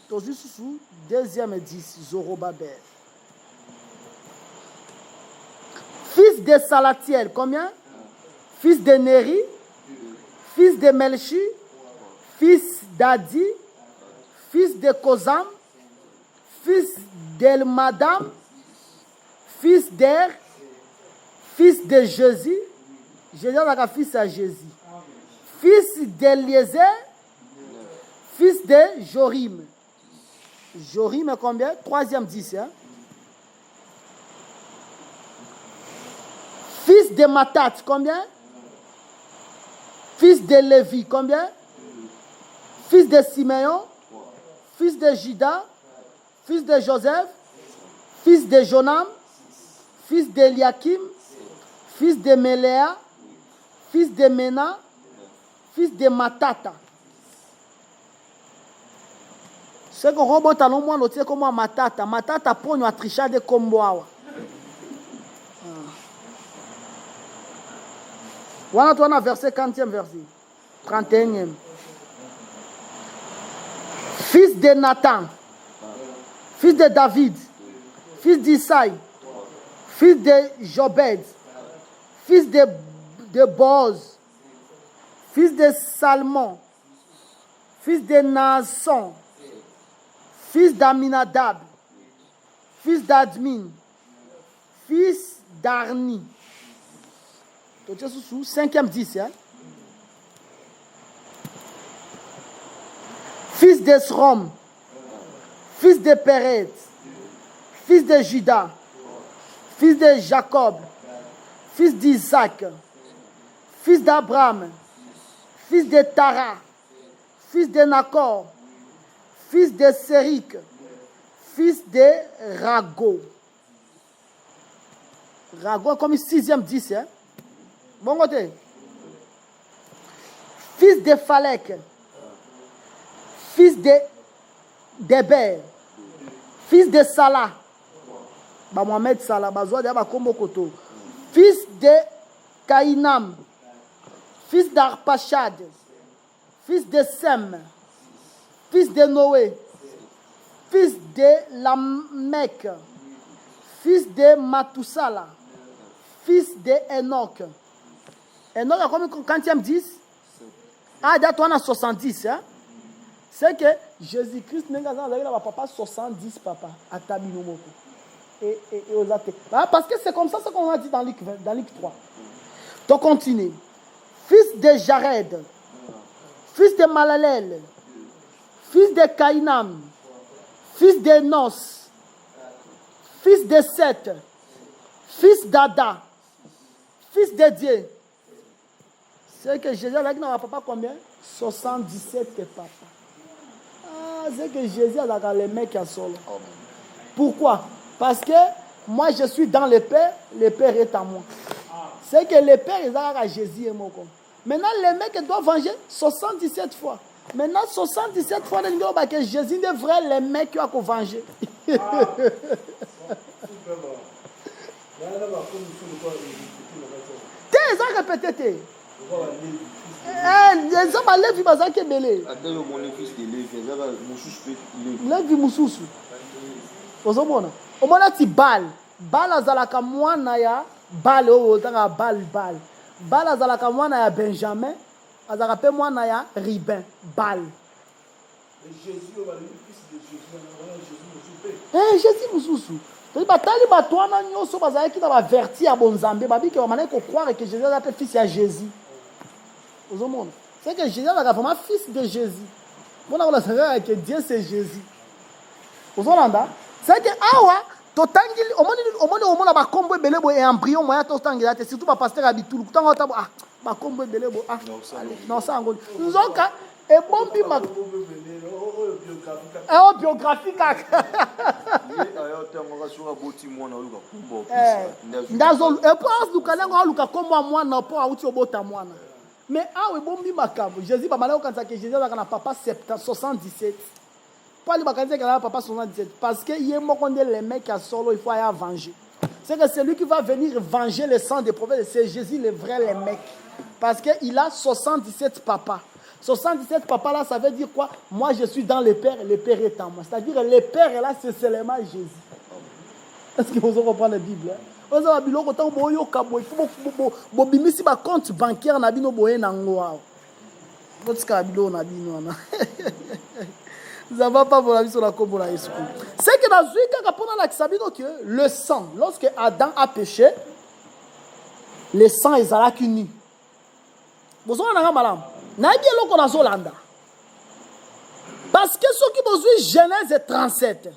Toujours sous deuxième 10, Zorobabel. Fils de Salatiel, combien? Fils de Néri, fils de Melchi, fils d'Adi, fils de Kozam, fils d'Elmadam, fils d'Er, fils de Jésus, Jésus a fils à Jésus, fils d'Eliezer, fils de Jorim. Jorim est combien? Troisième 10, hein? Fils de Matat, combien? Fils de Lévi, combien? Fils de Siméon, fils de Juda, fils de Joseph, fils de Jonam, fils d'Eliakim, fils de Méléa, fils de Mena, fils de Matata. C'est qu'on remonte à l'homme, on comme moi Matata. Matata pour nous tricher de Komboawa. Voilà, tu as verset 40e verset. 31e. Fils de Nathan, fils de David, fils d'Isaïe, fils de Jobed, fils de Boz, fils de Salmon, fils de Naasson, fils d'Aminadab, fils d'Admin, fils d'Arni. Tu es sous 5e 10, hein? Fils d'Esrom, fils de Péret, fils de Judas, fils de Jacob, fils d'Isaac, fils d'Abraham, fils de Tara, fils de Nakor, fils de Sérik, fils de Rago. Rago comme 6e 10, hein? Bon côté. Fils de Phalek, fils de Déber, fils de Salah, bah Mohamed Salah, bah Zoa de Kombo Koto, fils de Kainam, fils d'Arpachad, fils de Sem, fils de Noé, fils de Lamech, fils de Matusala, fils de Enoch. Enoch a combien quand tu me 10? Ah, d'accord, on a 70, hein? C'est que Jésus-Christ n'est pas papa 70 papa à Tabinomoko. Et aux athées. Parce que c'est comme ça ce qu'on a dit dans Luc 3. Donc continue. Fils de Jared, fils de Malalel, fils de Kainam, fils de Nos, fils de Seth, fils d'Ada, fils de Dieu. C'est que Jésus avec nous, papa combien? 77 que papa. c'est que Jésus a les mecs à solo. Pourquoi? Parce que moi, je suis dans le Père est en moi. C'est que le Père est à Jésus et moi. Maintenant, les mecs doivent venger 77 fois. Maintenant, 77 fois, que Jésus est vrai, les mecs qui ont venger. T'es répété. Les hommes à Lévi, ils sont belé. Lévi Moussoussou. Vous avez dit bal. Bal azalaka mwana ya bal otanga bal. Bal azalaka mwana ya Benjamin. Azalaka pe mwana ya Ribin. Bal. Jésus Moussoussou. Batali batwana nyoso bazalaki na baverti ya bonzambe babi ke bamane ko croire que Jésus est fils à Jésus. Vous avez c'est que Jésus est vraiment fils de Jésus. Mon on a que Dieu c'est Jésus. Vous avez c'est que awa totangili omoni ba kombo ebele bo embryon moya totangila te surtout ba pasteur abitulu kutanga ta ba kombo ebele bo non ça ngoli nzoka e bombi ma biographie kaka ndazo e pense lukalengo luka kombo mwana po auti obota mwana mais awe bombi makambo Jésus ba malako kanza que Jésus na papa 77 pas le bakanze que na papa 77 parce que il est moko les mecs à solo il faut aller venger. C'est que c'est lui qui va venir venger le sang des prophètes, c'est Jésus le vrai les mecs parce que il a 77 papas. 77 papas là, ça veut dire quoi? Moi je suis dans le Père est en moi. C'est-à-dire le Père est là, c'est seulement Jésus. Est-ce que vous comprenez la Bible? Vous avez vu autant boyo kabo, il faut bimisi ba compte bancaire na bino boye na ngwa. Votre kabilo na bino na. Ça va pas pour la vie sur la combo là. C'est que dans ce cas, pendant la sabino que le sang, lorsque Adam a péché, le sang est à la cuni. Vous avez un malam. Naïbia loko na zolanda. Parce que ce qui besoin Genèse 37.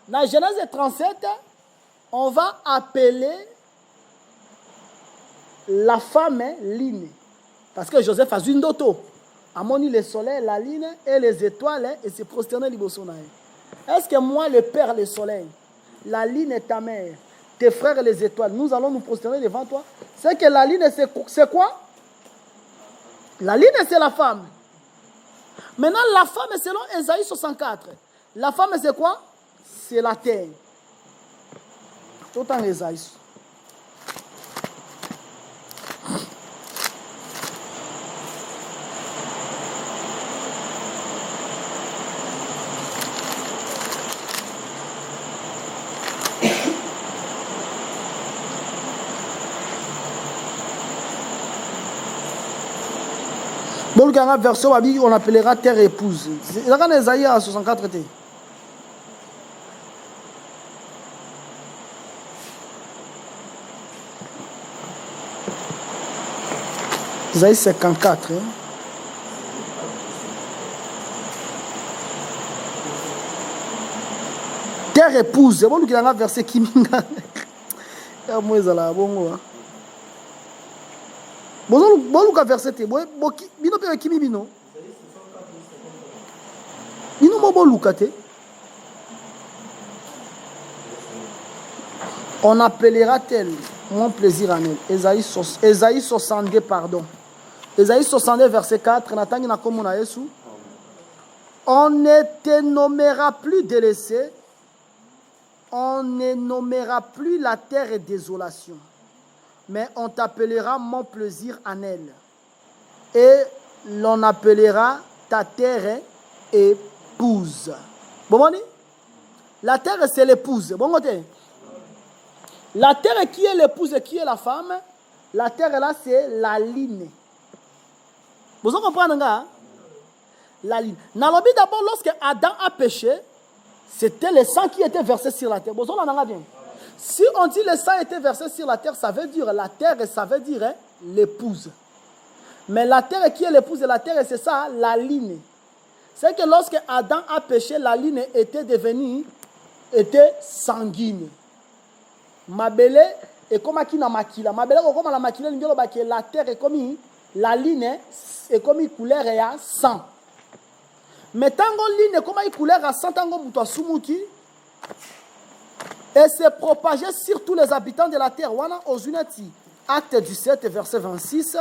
Dans Genèse 37, on va appeler la femme Line. Parce que Joseph a une d'auto. Amoni le soleil, la lune et les étoiles et se prosterner libosonaï. Est-ce que moi, le Père, le soleil, la lune est ta mère, tes frères les étoiles, nous allons nous prosterner devant toi? C'est que la lune, c'est quoi? La lune, c'est la femme. Maintenant, la femme, selon Ésaïe 64, la femme, c'est quoi? C'est la terre. Tout en Ésaïe. Bon, le verset on appellera terre épouse. C'est dans Ésaïe 64. Ésaïe 54. Terre épouse. C'est bon, le verset qui minga. Moi, ça là, bon. Bon verset bino pe kimi bino mo lukate on appellera tel mon plaisir en elle. Ésaïe 62 pardon. Ésaïe 62 verset 4 natangi na komona Yesu. On ne te nommera plus délaissé. On ne nommera plus la terre et désolation. Mais on t'appellera mon plaisir en elle. Et l'on appellera ta terre épouse. Bon, la terre, c'est l'épouse. Bon, la terre qui est l'épouse et qui est la femme, la terre là, c'est la ligne. Vous comprenez, hein? La ligne. Nalobi d'abord, lorsque Adam a péché, c'était le sang qui était versé sur la terre. Vous comprenez bien? Si on dit le sang était versé sur la terre, ça veut dire la terre, ça veut dire l'épouse. Mais la terre qui est l'épouse de la terre, c'est ça, la ligne. C'est que lorsque Adam a péché, la ligne était sanguine. Mabele est comme qui na makila. Mabele comme la makila, la terre est comme la ligne est comme couleur et sang. Mais tango ligne comment il coulait à 100 tango muto sumuki et s'est propagé sur tous les habitants de la terre. Wana ozunati acte 17 verset 26.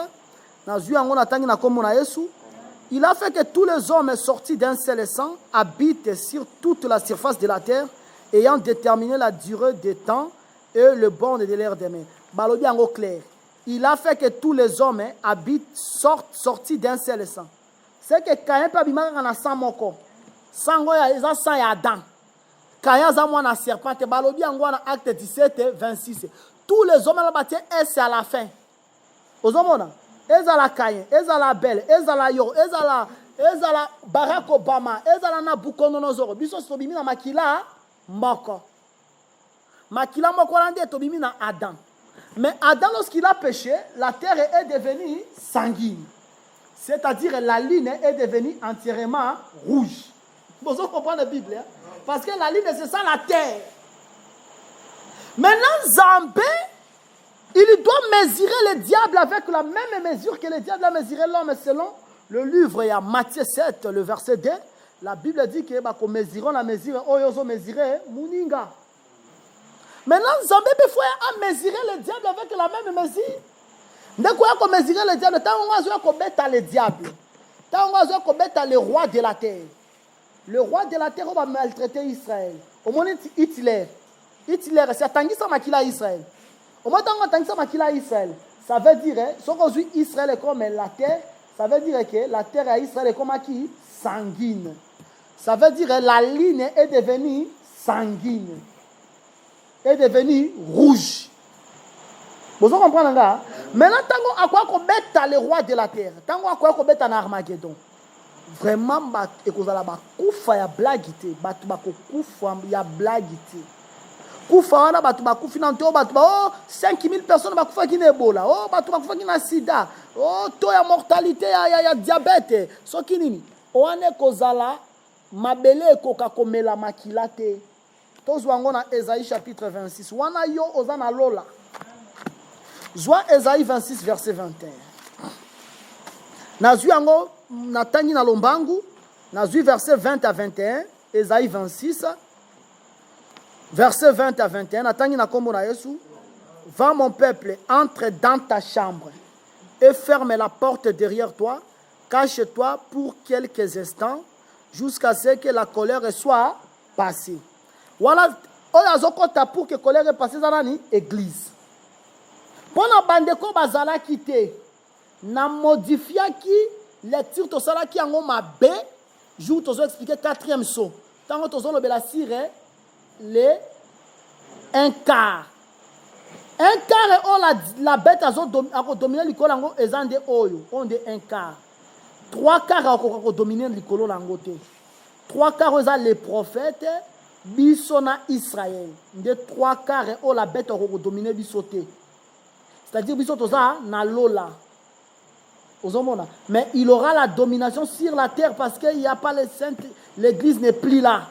Il a fait que tous les hommes sortis d'un seul sang habitent sur toute la surface de la terre, ayant déterminé la durée des temps et le bord de l'air des mains. Balobi en clair. Il a fait que tous les hommes habitent sortis d'un seul sang. C'est que Caïn peut bimanga na sang moko. Sango ya eza sang ya Adam. Caïn za mwana serpent. Balobi en acte 17 26. Tous les hommes là bâti c'est à la fin. Ozomona. Ezala Caïn, ezala Bel, ezala Yo, ezala Barack Obama, ezala Nabucodonosor. Biso sobimi na makila moko. Makila moko lande tobimi na Adam. Mais Adam, lorsqu'il a péché, la terre est devenue sanguine. C'est-à-dire la ligne est devenue entièrement rouge. Vous comprenez la Bible, hein? Parce que la ligne c'est ça la terre. Maintenant Zambé, il doit mesurer le diable avec la même mesure que le diable a mesuré l'homme selon le livre. Il y a Matthieu 7, le verset 2. La Bible dit que nous mesurons la mesure. Oh, ils ont mesuré Muninga. Maintenant, Zambé a mesuré le diable avec la même mesure. Dès qu'on a mesuré le diable, tant qu'on a le diable, tant qu'on a le roi de la terre. Le roi de la terre va maltraiter Israël. Au moment Hitler, c'est Tanguy Samakila Israël. Au moment où Israël, ça veut dire, si on dit Israël est comme la terre, ça veut dire que la terre à Israël est comme qui? Sanguine. Ça veut dire que la ligne est devenue sanguine. Est devenue rouge. Vous comprenez ça? Maintenant, tant qu'on a le roi de la terre, tant qu'on a Armageddon, vraiment, il y a blagité, il y a blagité. Koufawana batu bakufi na nto batu ba 5000 personnes bakufa ki na Ebola, oh batu bakufa ki na sida, oh to ya mortalité ya diabète, so ki nini oane kozala mabele ekoka komela makila te. Tozwa ngo na Esaïe chapitre 26 wana yo ozana lola. Zwa Esaïe 26 verset 21. Nazwi yango natangi na lombangu, nazwi verset 20 à 21, Esaïe 26 verset 20 à 21, va mon peuple, entre dans ta chambre et ferme la porte derrière toi, cache-toi pour quelques instants jusqu'à ce que la colère soit passée. Voilà, pour que la colère soit passée dans l'église. Pour la bande ko bazala quitté, na modifia qui lecture to sala qui en ma b, jour to expliquer quatrième saut. Tant to zo la sire les un quart. Un quart est la bête a dominé le colo ezande oyo, on de un quart. Trois quarts a dominé le colo langote. Trois quarts ont les prophètes bisona Israël. De trois quarts est la bête a dominé bisoté. C'est-à-dire bisoto ça na lola. Mais il aura la domination sur la terre parce qu'il n'y a pas les saints, l'église n'est plus là.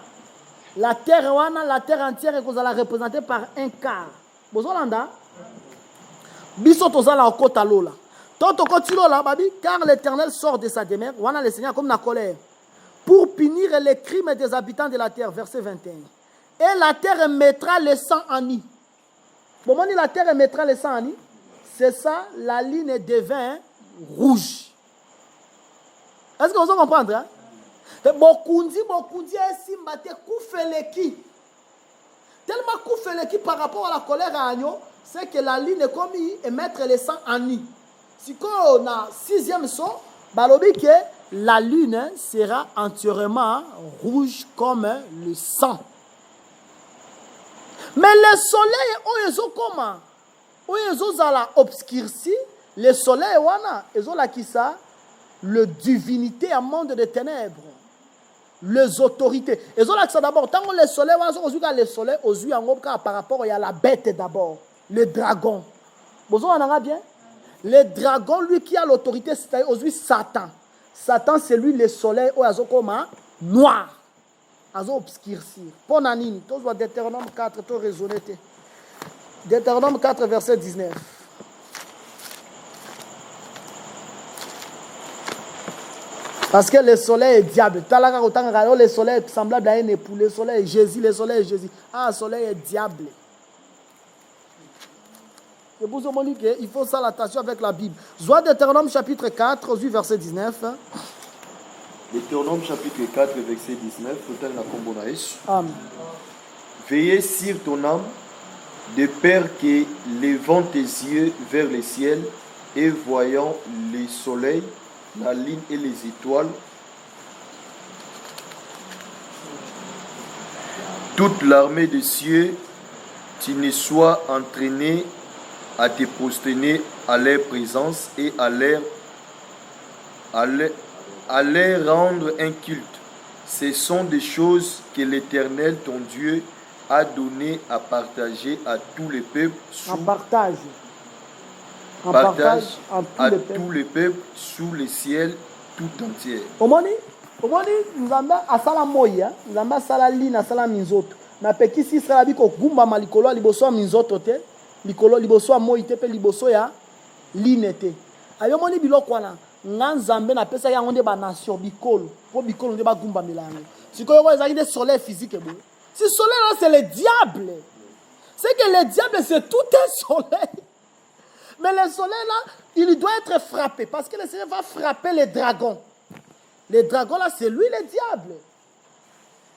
La terre entière est représentée par un quart. Bozolanda biso tozala okota lola. Toto koti lola babi car l'Éternel sort de sa demeure, wana le Seigneur comme na colère pour punir les crimes des habitants de la terre, verset 21. Et la terre mettra le sang en nid. Bon, on dit la terre mettra le sang en nid. C'est ça, la ligne devint rouge. Est-ce que vous comprenez, hein? Bokundi esimba te kufeleki. Tellement kufeleki par rapport à la colère à agneau, c'est que la ligne est comme et mettre le sang en nid. Si on a sixième saut, balobi que la lune sera entièrement rouge comme le sang. Mais le soleil, oyezo comment? Oyezo zala obscurci, le soleil wana, ezo la kisa, le divinité à monde de ténèbres. Les autorités. Et ça d'abord, tant que le soleil, le soleil, par rapport à la bête d'abord, le dragon. Vous en bien? Le dragon, lui qui a l'autorité, c'est aujourd'hui Satan. Satan, c'est lui le soleil, noir. Azo obscurcir. Ponanini, tu vois Deutéronome 4, tu raisonner. Deutéronome 4, verset 19. Parce que le soleil est diable. Le soleil est semblable à un époux. Le soleil est Jésus, le soleil est Jésus. Ah, le soleil est diable. C'est pour ça qu'il faut ça l'attention avec la Bible. Joie Deutéronome chapitre 4, verset 19. Deutéronome chapitre 4, verset 19. Amen. Veillez sur ton âme, de peur que, levant tes yeux vers le ciel et voyant le soleil, la lune et les étoiles, toute l'armée des cieux, tu ne sois entraîné à te prosterner à leur présence et à leur rendre un culte. Ce sont des choses que l'Éternel, ton Dieu, a donné à partager à tous les peuples. En partage. À tous les peuples sous le ciel tout entier. Omoni, nzamba asala moya, nzamba asala lina asala minzoto. Na pekisi sala biko gumba malikolo liboso minzoto te, likolo liboso moyi te pe liboso ya linete. Ayo moni biloko wana, nzambe na pesa yango nde ba nation bikolo, po bikolo nde ba gumba milango. Sikoyo ko ezali de soleil physique bo. Ce soleil là c'est le diable. C'est que le diable c'est tout un soleil. Mais le soleil là, il doit être frappé parce que le Seigneur va frapper les dragons. Les dragons là, c'est lui le diable.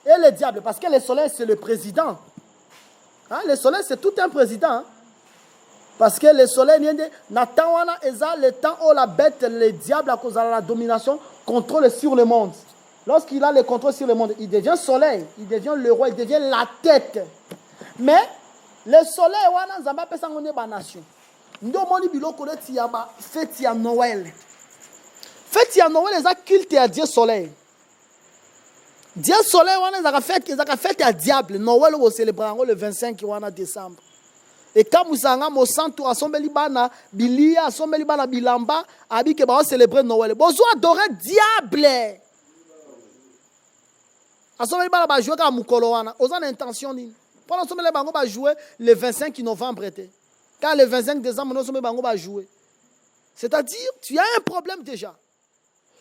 Et le diable, parce que le soleil c'est le président. Hein? Le soleil c'est tout un président. Hein? Parce que le soleil, Nathan eza le temps où la bête, le diable à cause de la domination, contrôle sur le monde. Lorsqu'il a le contrôle sur le monde, il devient soleil, il devient le roi, il devient la tête. Mais le soleil, wana nzamba pesa ngone ba nation. Ndo moni biloko de tiyaba fête ya Noël. Fête ya Noël eza culte à Dieu soleil. Dieu soleil wana eza fête ya diable. Noël on célébrer le 25 wana décembre. Et quand musanga mo santo asombeli bana bilia asombeli bana bilamba abike ba célébrer Noël. Bozo adorer diable. Asombeli bana ba jouer ka mukolo wana. Oza na intention nini? Pendant asombeli bango ba jouer le 25 novembre été. Quand le 25 décembre, nous sommes va jouer. C'est-à-dire, tu as un problème déjà.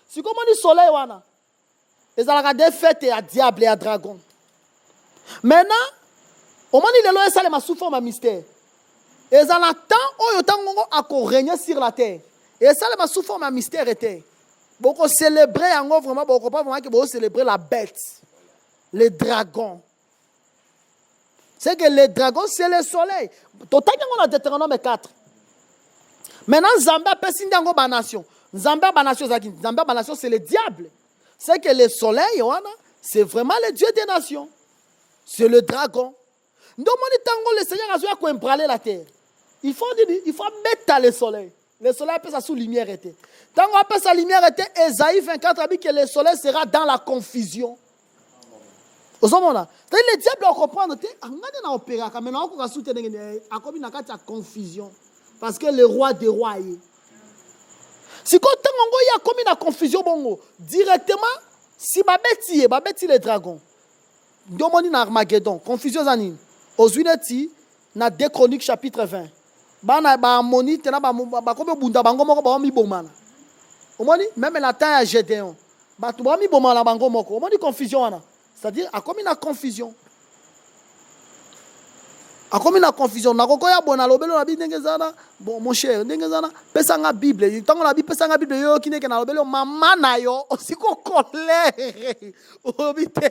Si comme on dit soleil, ils ont des fêtes à diable et à dragon. Maintenant, au moment où les lois sont sous forme de mystère, ils ont le temps où ils régner sur la terre. Et ça, c'est sous forme de mystère. Beaucoup célébrer vraiment, beaucoup pas vraiment que célébrer la bête, les dragons. C'est que les dragons, c'est le soleil. Total, on a Deutéronome 4. Maintenant, Zamba peut signer en nation. Zamba nation, c'est le diable. C'est que le soleil, c'est vraiment le Dieu des nations. C'est le dragon. Donc, le Seigneur a joué embraler la terre. Il faut mettre le soleil. Le soleil peut sa sous lumière était. Tant qu'on appelle sa lumière était, Ésaïe 24 a dit que le soleil sera dans la confusion. Le diable comprend que confusion parce que le roi des rois est. Si quand il y a comme une confusion directement si babeti les dragons domoni na Armageddon confusion zani ozuineti na 2 Chroniques chapitre 20 bana ba moni tena ba kobe bunda bango moko ba mi bomana omoni même la temps ya Gédéon ba tu ba mi bomana bango moko omoni confusion wana. C'est-à-dire, à comme une confusion. À comme une confusion. Nakokoya bona lobelo na bi ndengezana. Bon mon cher, ndengezana pesa nga Bible. Tango na bi pesa nga Bible yo kineke na lobelo mama na yo osiko colère. Obite.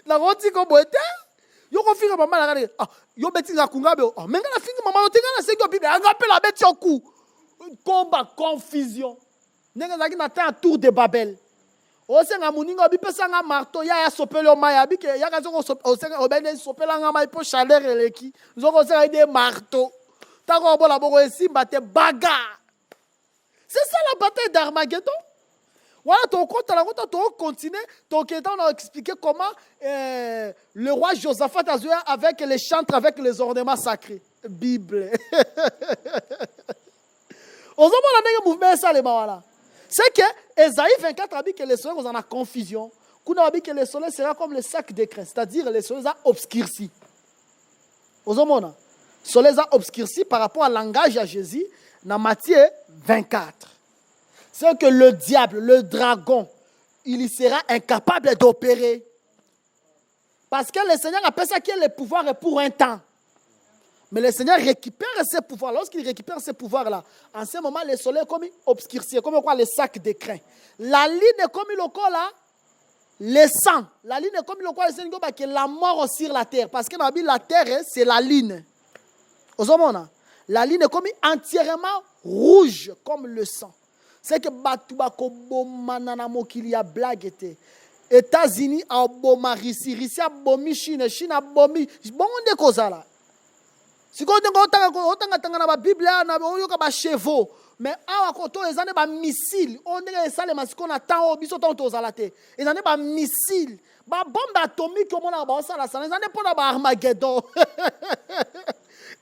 Na roti ko boete. Yo ko finga mama na kale. Ah, yo beti nga kungabe. Ah, menga na finga mama yo tenga na seko Bible. Anga pe la beti yo ku. Combat confusion. Ndengezana ki na ta tour de Babel. Osenga muninga bipesa nga marto ya sopelo maya bike ya kazo osenga obene sopela nga mai po chaleur eleki nzoko osenga ide marto tango bola boko esimba te baga. C'est ça la bataille d'Armageddon. Voilà ton compte la route to continuer ton question on a expliqué comment le roi Josaphat a joué avec les chantres avec les ornements sacrés Bible. Ozomo la ndenge mouvement ça les bawala. C'est que Ésaïe 24 a dit que le soleil est en confusion. Kuna a dit que le soleil sera comme le sac de crin, c'est-à-dire le soleil a obscurci. Le soleil a obscurci par rapport au langage à Jésus dans Matthieu 24. c'est que le diable, le dragon, il y sera incapable d'opérer. Parce que le Seigneur appelle ça que le pouvoir est pour un temps. Mais le Seigneur récupère ses pouvoirs. Lorsqu'il récupère ces pouvoirs-là, en ce moment, le soleil est comme obscurci, comme quoi les sacs d'écrin. La lune est comme le corps là, le sang. La lune est comme le corps, c'est la mort sur la terre. Parce que dans la Bible, la terre, c'est la lune. La lune est comme entièrement rouge comme le sang. C'est que Batubako Bomanana Mokilia blague était. États-Unis a boma Russie, Russie a bomi Chine, Chine a bomi. Bon, on est cause là. Si on a la Bible, on a des chevaux. Mais à côté, ils ont des missiles. On est ça, les masques qu'on attend au biseau aux alatés. Ils ont des missiles. Des bombes atomiques, comme on a ça, ils ont des bombes Armageddon.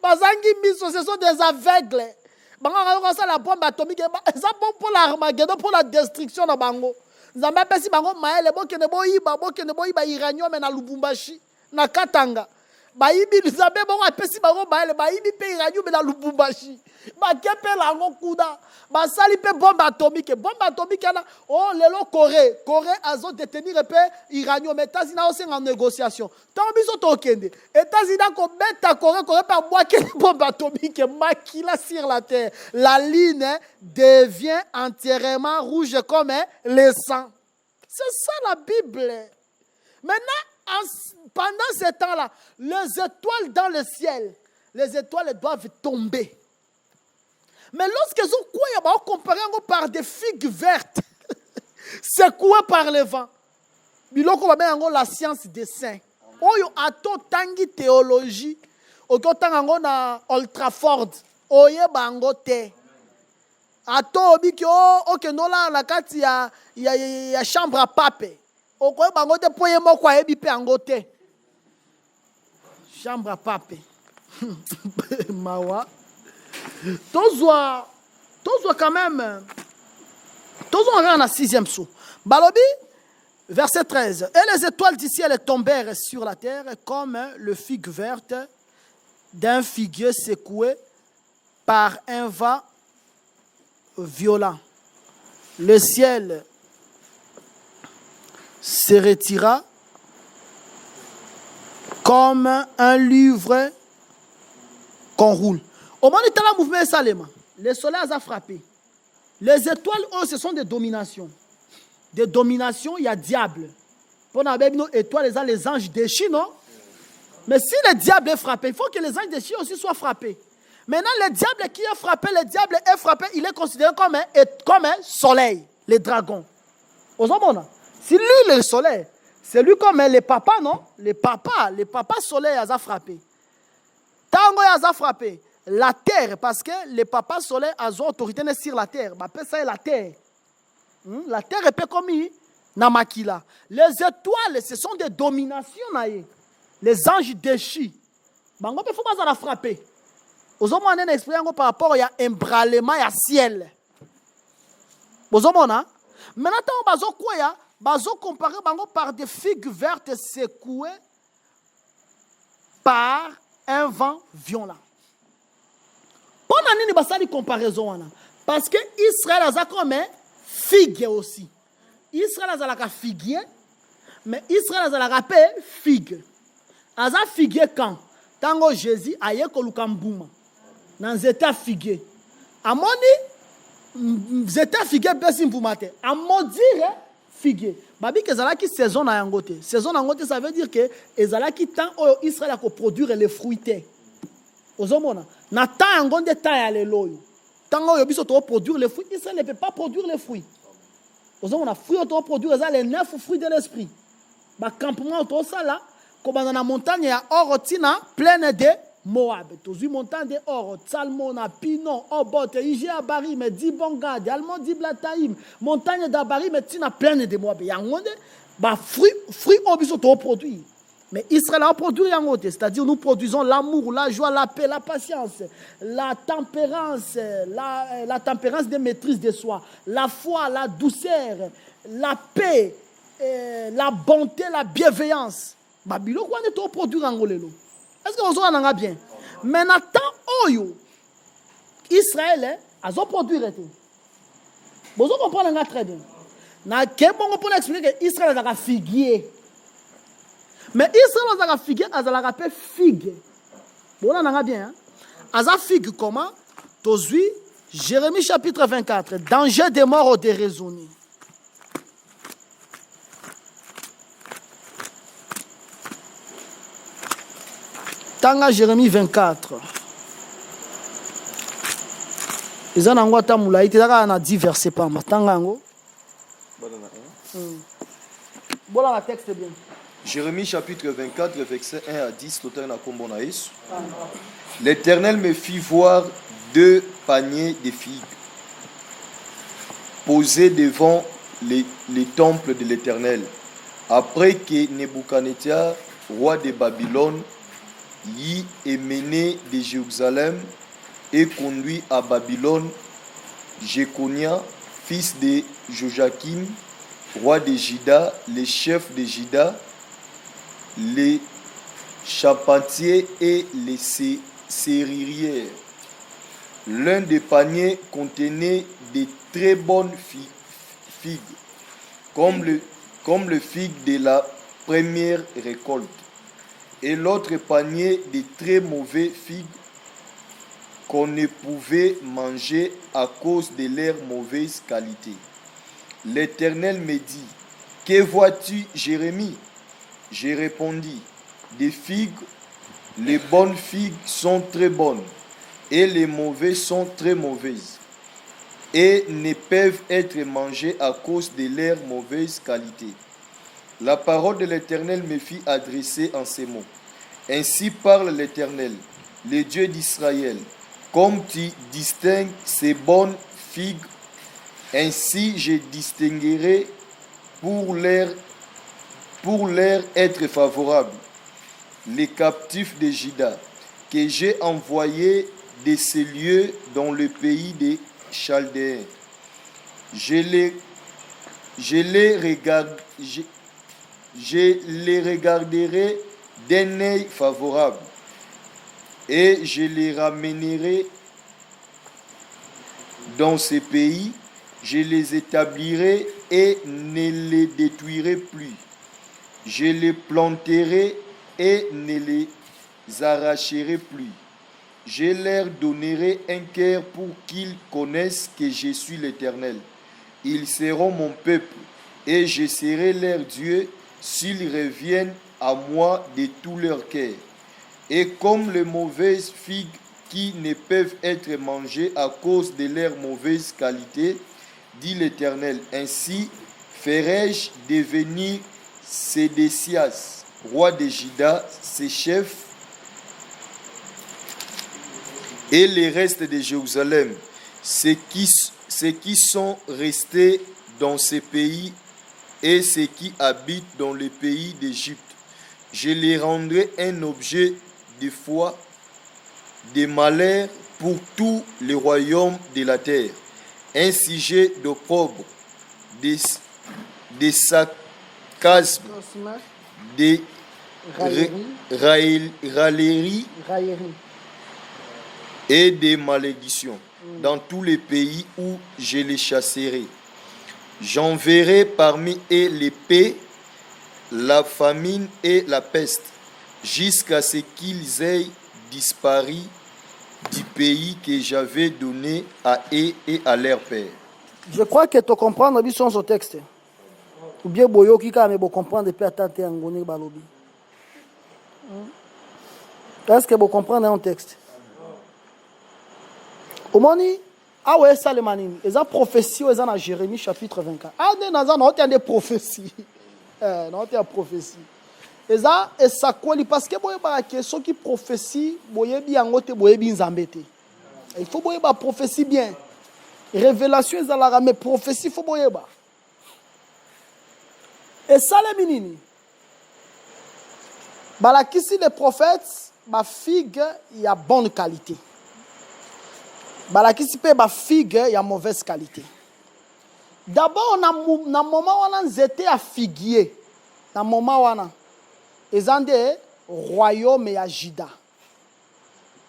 Ce sont des aveugles. La bombe atomique, c'est bon pour l'Armageddon, pour la destruction de Bango. Ils ont même pas si Bango Maël, les bons qui ne boivent pas iranium, mais na Lubumbashi, na Katanga. Baïbi, nous avons bon appesi Bango Maël, Baïbi pe iranium, mais na Lubumbashi. Bakepe la Ngokuda. Basali pe bombe atomique. Bombe atomique, oh, lelo Corée. Corée a détenu pe iranium, mais États-Unis aussi en négociation. Tant qu'ils sont au Kende. États-Unis ont bête Corée, Corée par moi qui bombe atomique, maquilla sur la terre. La ligne devient entièrement rouge comme le sang. C'est ça la Bible. Maintenant, pendant ce temps-là, les étoiles dans le ciel, les étoiles doivent tomber. Mais lorsqu'ils ont quoi, ils vont comparer par des figues vertes, secouées par le vent. Biloko va bien la science des saints. Oyo ato tangi théologie, oyo tango na Ultraford, oye bango te. Ato obiki o ke nola la kati ya chambre à pape. Okoye bango te poye moko ayebi pe ango te. Chambre à pape. Mawa. Tozwa quand même. Tozwa on a 6e sous. Balobi, verset 13. Et les étoiles du ciel tombèrent sur la terre comme le figue verte d'un figuier secoué par un vent violent. Le ciel se retira comme un livre qu'on roule. Au moment où le mouvement est salema, le soleil a frappé. Les étoiles, eux, ce sont des dominations. Des dominations, il y a diable. Pour la Bible, étoiles, les anges déchus, non? Mais si le diable est frappé, il faut que les anges déchus aussi soient frappés. Maintenant, le diable qui est frappé, il est considéré comme un soleil, les dragons. Si lui, le soleil, c'est lui comme les papas, non? Les papas soleil, ils ont frappé. Tango, ils ont frappé. La terre, parce que les papas soleil ont autorité sur la terre. Ça est la terre. La terre est peu comme Namakila. Les étoiles, ce sont des dominations. Les anges déchus. Il faut pas la frapper. Vous avez une expérience par rapport à un embralement à ciel. Vous avez maintenant, vous comparé par des figues vertes secouées par un vent violent. Pourquoi une comparaison? Parce que Israël a comme figue aussi. Israël a figue, mais Israël a figue. A figue quand? Tango Jésus a yé kolukambuma. Dans état figue. A moni état figue besi mbumate. A modire figue. Babi que zala qui saison na yangote. Saison na yangote ça veut dire que ezala qui temps Israël a produire les fruits. Ozomona. Na temps yangonde temps ya leloyo. Tango yo biso to produire les fruits, Israël ne peut pas produire les fruits. Ozomona fruits to produire les 9 fruits de l'esprit. Ba campement to ça là, comme dans la montagne ya Orotina pleine de Moab. Tozu montagne de Or, Salmona, Pinon, Obot, Ige Abarim, Dibongad, Almond Diblataïm, montagne d'Abarim, Tina pleine de Moab. Yangonde ba fruits obiso to produire. Mais Israël a produit en côté, c'est-à-dire nous produisons l'amour, la joie, la paix, la patience, la tempérance de maîtrise de soi, la foi, la douceur, la paix, la bonté, la bienveillance. Babylone, quoi est-ce qu'on produit en côté? Est-ce que vous en avez bien? Mais maintenant, Israël a produit. Vous comprenez très bien. Na kebongo pour expliquer que Israël a figuier. Mais Israël a figuier, a la figue. Bon, on a bien. Hein? A figue comment? Tozui, Jérémie chapitre 24. Danger des morts ou déraisonnés. Tanga Jérémie 24. Ils ont un ta moula, il a 10 versets par ma tangango. Voilà la texte bien. Jérémie chapitre 24, verset 1 à 10, l'auteur n'a pas bon. L'Éternel me fit voir 2 paniers de figues posés devant les temples de l'Éternel. Après que Nebuchadnezzar, roi de Babylone, y est mené de Jérusalem et conduit à Babylone, Jéconia, fils de Joachim, roi de Juda, les chefs de Juda, les charpentiers et les serruriers. L'un des paniers contenait de très bonnes figues, comme le figue de la première récolte, et l'autre panier de très mauvais figues qu'on ne pouvait manger à cause de leur mauvaise qualité. L'Éternel me dit, que vois-tu, Jérémie? J'ai répondu, des figues, les bonnes figues sont très bonnes, et les mauvaises sont très mauvaises, et ne peuvent être mangées à cause de leur mauvaise qualité. La parole de l'Éternel me fit adresser en ces mots. Ainsi parle l'Éternel, le Dieu d'Israël. Comme tu distingues ces bonnes figues, ainsi je distinguerai pour leur être favorable les captifs de Juda, que j'ai envoyés de ces lieux dans le pays des Chaldéens. Je les regarderai d'un œil favorable et je les ramènerai dans ce pays. Je les établirai et ne les détruirai plus. Je les planterai et ne les arracherai plus. Je leur donnerai un cœur pour qu'ils connaissent que je suis l'Éternel. Ils seront mon peuple et je serai leur Dieu s'ils reviennent à moi de tout leur cœur. Et comme les mauvaises figues qui ne peuvent être mangées à cause de leur mauvaise qualité, dit l'Éternel, ainsi ferai-je devenir Sédécias, roi de Juda, ses chefs, et les restes de Jérusalem, ceux qui sont restés dans ces pays et ceux qui habitent dans le pays d'Égypte. Je les rendrai un objet de foi, de malheur pour tous les royaumes de la terre, un sujet d'opprobre, de sarcasme, de raillerie et des malédictions dans tous les pays où je les chasserai. J'enverrai parmi eux l'épée, la famine et la peste, jusqu'à ce qu'ils aient disparu du pays que j'avais donné à eux et à leur père. Je crois que tu comprends ce texte. Ou bien boyo qui quand même comprendre depuis attendre ngoni balobi. Est-ce que vous comprenez un texte? Omoni ah ouais ça le manini. Ils ont prophétie ils ont dans Jérémie chapitre 24. Ah non des prophéties. Non des prophéties. Ils ont et ça quoi parce que boye ba question qui prophétie boye bi angote boye bi nzambete. Il faut boye ba prophétie bien. Révélation ils la mais prophétie faut boye ba. Et ça les minini. Balakisi les prophètes ba figue il y a bonne qualité. Balakisi pe ba figue il y a mauvaise qualité. D'abord na moment wana nzete a figuier. Na moment wana ezande royaume ya Juda.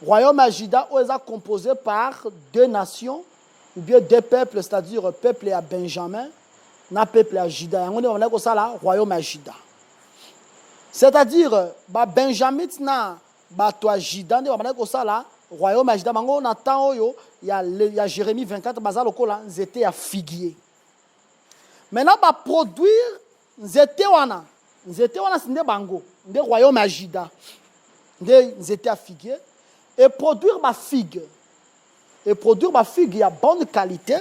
Royaume ya Juda est composé par 2 nations ou bien deux peuples, c'est-à-dire peuple à Benjamin, na peuple à Juda. On est comme ça là, royaume à Juda. C'est-à-dire, Benjamin na toi Juda, on est comme ça là, royaume à Juda. On attend il y a Jérémie 24 bazar lokola, c'était à figuier. Maintenant produire nzete wana sinde bango, nde royaume à Juda. Nzete à figuier et produire ma figue. Et produire ma figue, il y a bonne qualité.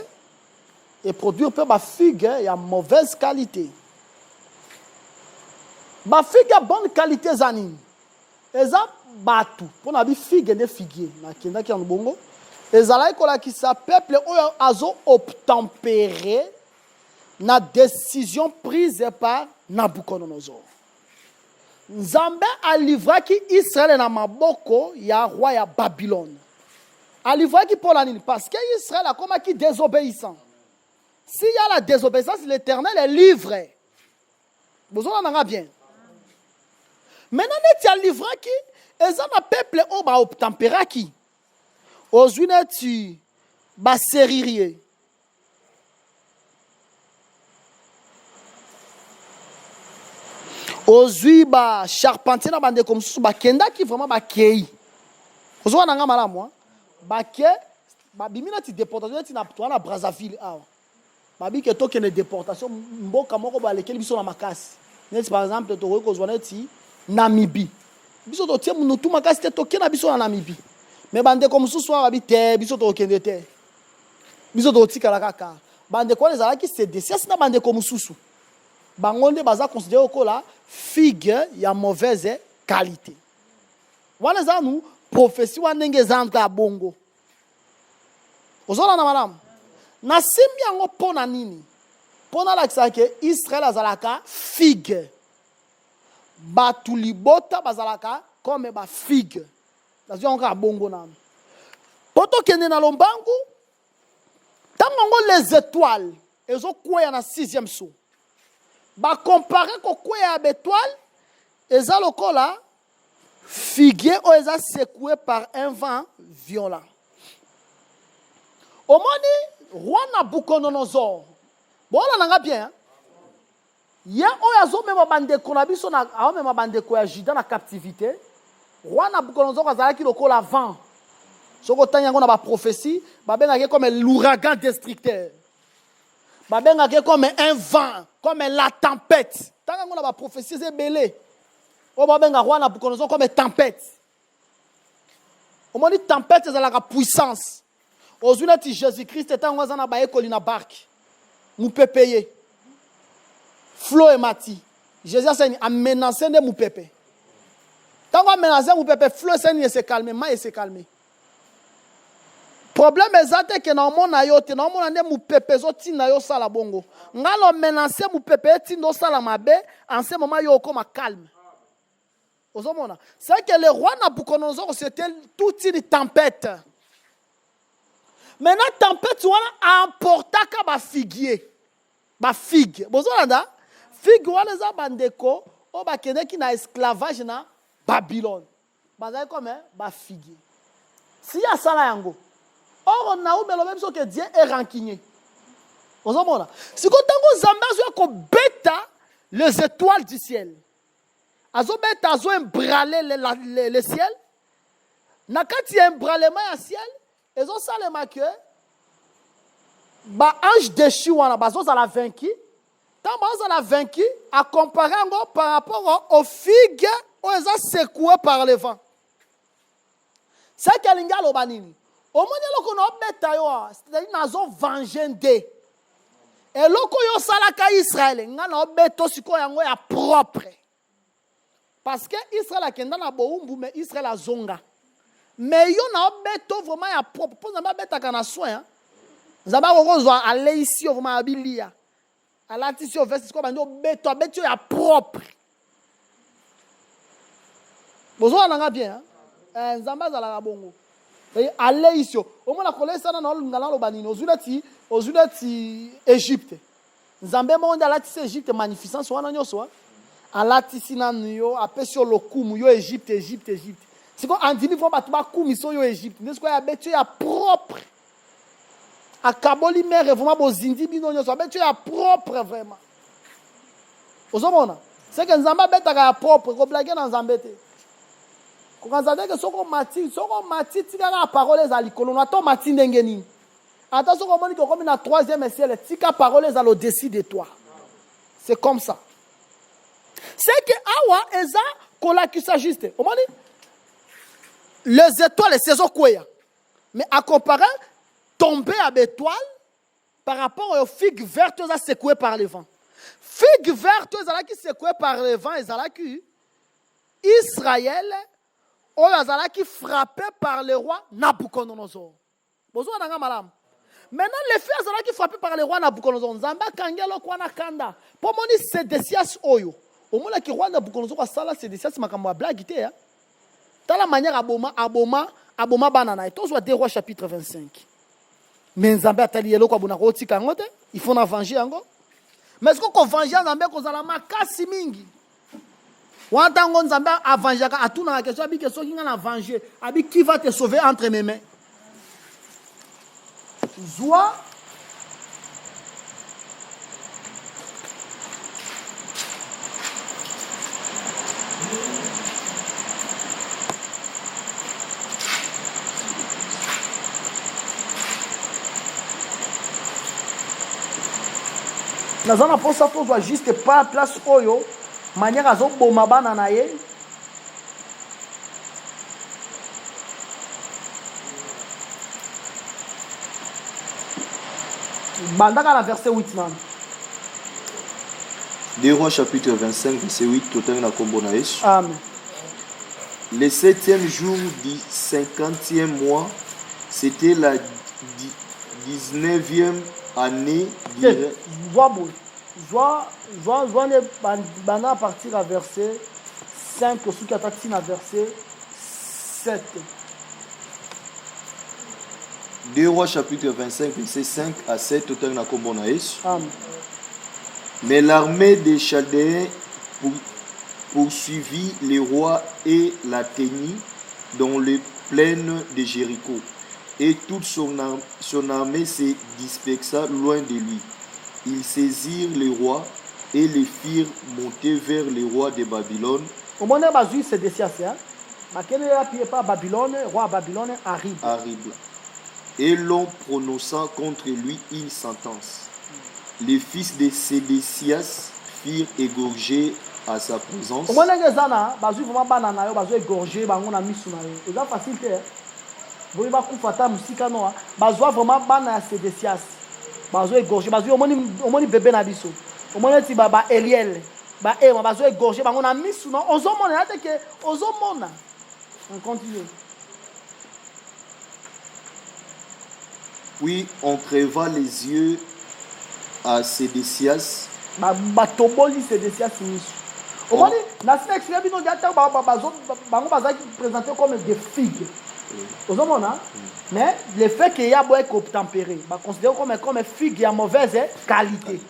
Et produire peu ma figue, il y a mauvaise qualité. Ma figue a bonne qualité, zanine. Et ça, batu. Pour la figue, des figuiers. Na qui en bongo. Et ça là, qui s'appelle peuple azo obtempéré na décision prise par Nabucodonosor. Nzambe a livré qui Israël na maboko ya roi ya Babylone. A livré qui pour la nini parce que Israël a comme qui désobéissant. S'il y a la désobéissance, l'Éternel est livré. Vous en avez bien. Maintenant, tu as livré qui et ça na peuple au ba obtempéra qui. Aujourd'hui tu ba seririer. Aujourd'hui ba charpentier na bande comme sous ba kenda qui vraiment ba kei. Vous en avez mal moi. Ba ke ba bimina ti déportation ti na toi na Brazzaville ah. Ba bi ke to ke ne déportation mboka moko ba lequel biso na makasi. Net par exemple to ko zwana ti Namibie. Biso to tie munutu makasi te to ke na biso na Namibie. Mais bande comme sous soir ba te biso to kende te. Biso to tikala kaka. Bande ko les ala ki se décès na bande comme sous. Bangonde baza considérer ko la figue ya mauvaise qualité. Wana za nous prophétie wana ndenge zanta bongo. Ozola na madame. Na simbi yango pona nini? Pona la kisake Israël azalaka figue. Batu libota bazalaka comme ba figue. Tazo encore bongo na. Poto kende na lombangu. Tango les étoiles ezo kwea na 6e saut. Ba comparer ko kwea étoile eza lokola figuier ou eza secoué par un vent violent. Au moni roi Nabucodonosor. Bon on nga bien. Ya oyazo même bande ko na biso na a même bande ko ya Juda na captivité. Roi Nabucodonosor azalaki lokola vent. Soko tanya ngo na ba prophétie, ba benga comme l'ouragan destructeur. Ba benga comme un vent, comme la tempête. Tanga ngo na ba prophétie c'est belé. O ba benga roi Nabucodonosor comme tempête. O moni tempête c'est la puissance. Aujourd'hui Jésus-Christ tanga za na ba ekoli na barque. Nous peut payer. Flo et Mati. Jésus a menacé de mou pépé. Tant qu'on menace mou pépé, Flo et se calmer, ma se calmer. Problème est que na mona yo te na mona ne mou pépé zo ti na yo sala bongo. Ngalo menacer mou pépé ti no sala mabe, en ce moment yo comme calme. Ozomona. C'est que le roi Nabucodonosor c'était toute une tempête. Maintenant tempête wana emporta ka ba figuier. Ba figue. Bozolanda figue wana za bandeko o ba kende ki na esclavage na Babylone. Bazai comme ba figuier. Si ya sala yango. Or on a ou melo même so que Dieu est rancunier. Bozomona. Si ko tango zamba zo ko beta les étoiles du ciel. Azo beta azo embraler le ciel. Na kati embralema ya ciel, ezo salema que ba ange déchu wana bazo za la vaincu. Tant bazo la vaincu à comparer par rapport aux figues où elles ont secoué par le vent. C'est que l'inga lo banini. Au moins loko no beta yo, c'est-à-dire nazo vengende. Et loko yo salaka Israël, nga no beto siko yango ya propre. Parce que Israël a kenda na boumbu mais Israël a zonga. Mais yo na beto vraiment ya propre. Pour na beta kana soin. Zaba ko aller ici vraiment abilia. Ala ti sur veste ko bando beto ya propre. Bozo na bien hein. Nzamba za la bongo. Aller ici. Au moins la collège ça na lo banino. Ozulati Égypte. Nzambe monde ala ti Égypte magnificence wana nyoso. Ala ti sinanyo apesio lokumu yo Égypte. Si on andimi faut battre kumiso yo Égypte. N'est-ce quoi ya beto ya propre. akaboli mere vraiment bozindi bino nyonso abe tu ya propre vraiment ozomona c'est que nzambe abetaka ya propre koblage na nzambe te kokanza te ke soko mati tikaka na parole eza likolo na to mati ndenge nini ata soko omoni kokomi na troisième ciel tika parole eza au-dessus de toi c'est comme ça c'est que awa eza kolakisa juste omoni les étoiles sezokweya mais à comparer tomber à l'étoile par rapport aux figues vertes eza secouées par le vent figues vertes ezalaki secouées par le vent ezalaki Israël oyo azalaki frappé par le roi Nabucodonosor bozwa nanga malamu maintenant les filles azalaki frappé par le roi Nabucodonosor nzambe akangi eloko wana kanda mpo moni Sédécias oyo omonaki roi Nabucodonosor asala Sédécias makambo ya blagi te tala manière aboma bana na ye tozwa 2 Rois chapitre 25 mais nzambe atali eloko abona kotika yango te il faut na venger yango mais siko kovange nzambe kozala makasi mingi wana ntango nzambe avangeaka atunaka question abi ke soki nga na venger abi qui va te sauver entre mes mains zwa naza na mposa tozwa juste pa place oyo manière azoboma bana na ye bandaka na verset 8 nano 2 Rois chapitre 25 verset 8 totangi na kombo na Yesu. amen. Le 7e jour du 50e mois, c'était la 19e année du bana à partir à verset 5 soki ataki na verset 7 2 Rois chapitre 25 verset 5 à 7 totangi na kombo na Yesu. amen. Mais l'armée des Chaldéens poursuivit les rois et l'atteignit dans les plaines de Jéricho. Et toute son armée se dispersa loin de lui. Ils saisirent les rois et les firent monter vers les rois de Babylone. Au moment où Bazui s'est décié, Babylone, roi Babylone arrive. Et l'on prononça contre lui une sentence. Les fils de Sédécias firent égorger à sa présence. Au moment où Bazui vraiment banana, Bazui égorger, bango na misu na yo. C'est facile. Vous va kufata musika noa. Bazui vraiment banana Sédécias. Bazui égorger, Bazui omoni bébé na biso. Omoni ti baba Eliel. Ba Bazui égorger bango na misu na. Ozomona ate ke ozomona. On continue. Puis on creva les yeux à Sédécias. Batoboli Sédécias misu. Omoni na sexe ya bino diata bango bazaki présenté comme des figues. Ozomona mais le fait qu'il y a boy tempéré ba considéré comme figue ya mauvaise qualité.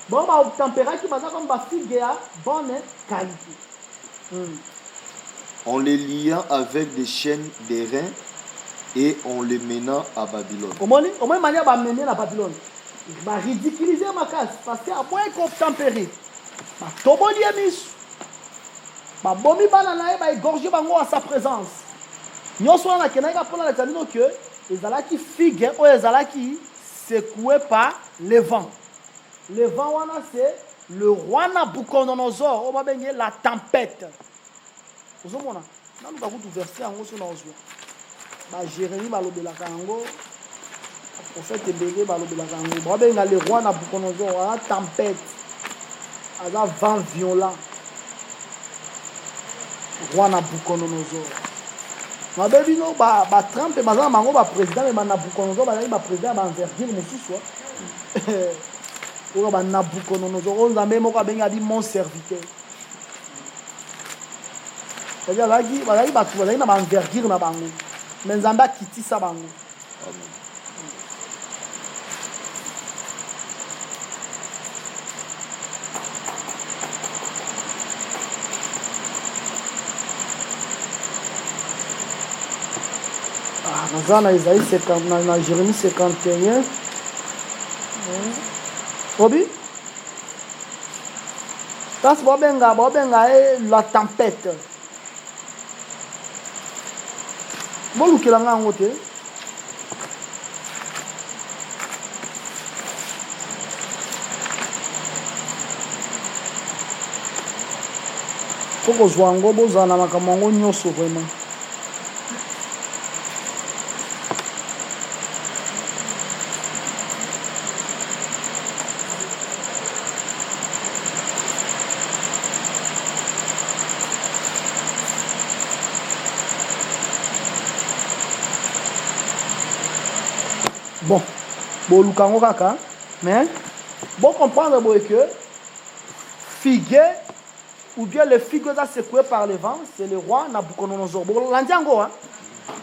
Bon ba tempéré qui baza comme ba figue ya bonne qualité. On les lia avec des chaînes d'airain et on les mena à Babylone. Omoni manière ba mener à Babylone. Ba ridiculiser ma casse parce que boy tempéré. Ba toboli misu. Ba bomi bana na ba égorger bango à sa présence. Nyonso wana kenaka pona la tanino que ezalaki figue o ezalaki secoué par le vent. Le vent wana c'est le roi Nabucodonosor, on va baigner la tempête. Vous voyez là, nous avons tout verset en haut sur nos yeux. Bah Jérémie balobelaka yango, prophète Ebélé balobelaka yango. On va baigner le roi Nabucodonosor, la tempête, un vent violent. Roi Nabucodonosor. Mabebi no ba Trump et bazana mango ba président et Nabucodonosor ba président ba envergure mosusu. Pour ba Nabucodonosor on nzambe moko abenga di mon serviteur. C'est-à-dire là qui ba na ba envergure na bango. Mais nzambe akitisa bango. Amen. naza na Isaïe 50 na Jérémie 51 obi kasi bobenga la tempête bolukela nga yango te po kozwa yango bozala na makambo yango nyonso vraiment. Bon, bolukango kaka, mais bon comprendre que figuier ou bien le figuier a secoué par le vent, c'est le roi Nabucodonosor. Bon, l'andiango, hein.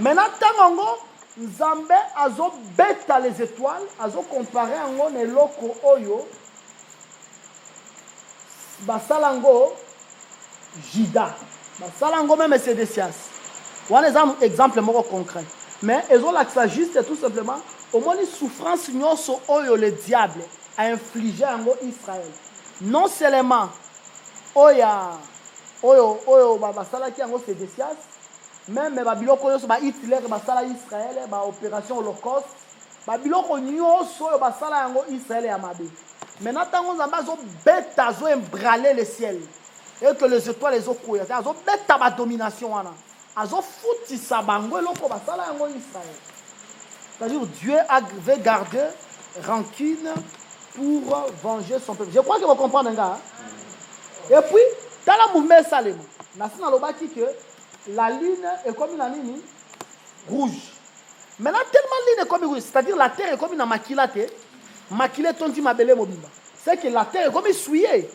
Maintenant, tango, Nzambe azo beta les étoiles, azo comparé ango ne loko oyo, basalango jida, basalango même c'est des sciences. On a un exemple concret. Mais ils ont l'accès juste tout simplement au moins une souffrance nyonso oyo le diable a infligé à Israël. Non seulement oyo basala ki ango sédécias, même babiloko nyonso ba Hitler basala Israël ba opération holocauste, babiloko nyonso oyo basala yango Israël ya mabe. Maintenant tango Nzambe zo beta zo embraler le ciel et que les étoiles les okuya, zo beta ba domination wana. Azo futisa bango eloko basala yango Israël. C'est-à-dire Dieu avait gardé rancune pour venger son peuple. Je crois que vous comprenez, gars. Et puis, dans la mouvement Salem, Nassina Lobaki que la ligne est comme une ligne rouge. Maintenant, tellement la ligne est comme rouge, c'est-à-dire la terre est comme une maquilate. Maquilate, on dit ma belle mobimba. C'est que la terre est comme souillée.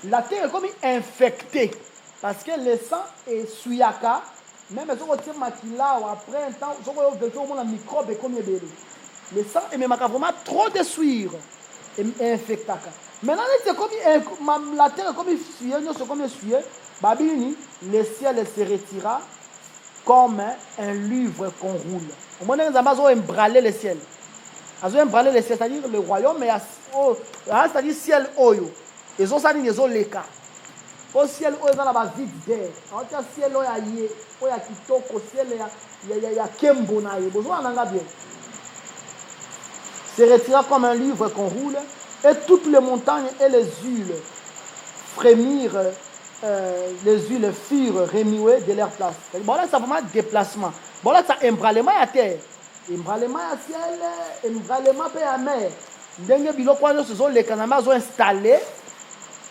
La terre est comme infectée. Parce que le sang est souillaka. Même si on tient maquilla ou après un temps, on a un microbe et comme il le sang est même vraiment trop de suivre et infecté. Maintenant, c'est comme la terre est comme suie, c'est comme suie. Babylone, le ciel se retira comme un livre qu'on roule. Au moment où ils ont embralé le ciel. Ils ont embralé le ciel, c'est-à-dire le royaume, c'est-à-dire le ciel oyo. Ils ont ça dit les autres les cas. Au ciel oyo dans la vide d'air. En tout ciel oyo yé, oyo kitoko ciel ya kembo na yé. Besoin nanga bien. Se retira comme un livre qu'on roule et toutes les montagnes et les huiles frémirent, les huiles furent remuées de leur place. Bon là ça vraiment déplacement. Bon là ça embralement à terre, embralement à ciel, embralement pe à mer. Ndenge biloko wana se sont les kanama ont installé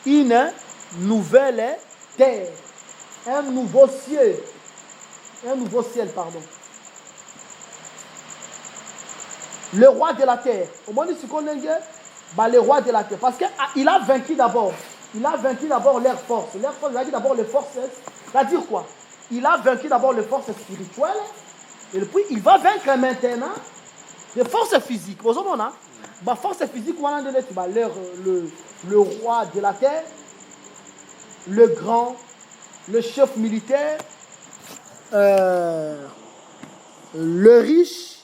une nouvelle terre, un nouveau ciel, pardon. Le roi de la terre, au moins si on le roi de la terre, parce qu'il a vaincu d'abord, leur force, il a vaincu d'abord les forces, c'est-à-dire quoi? Il a vaincu d'abord les forces spirituelles, et puis il va vaincre maintenant les forces physiques. Vous savez, la force physique, le roi de la terre, le grand, le chef militaire, le riche,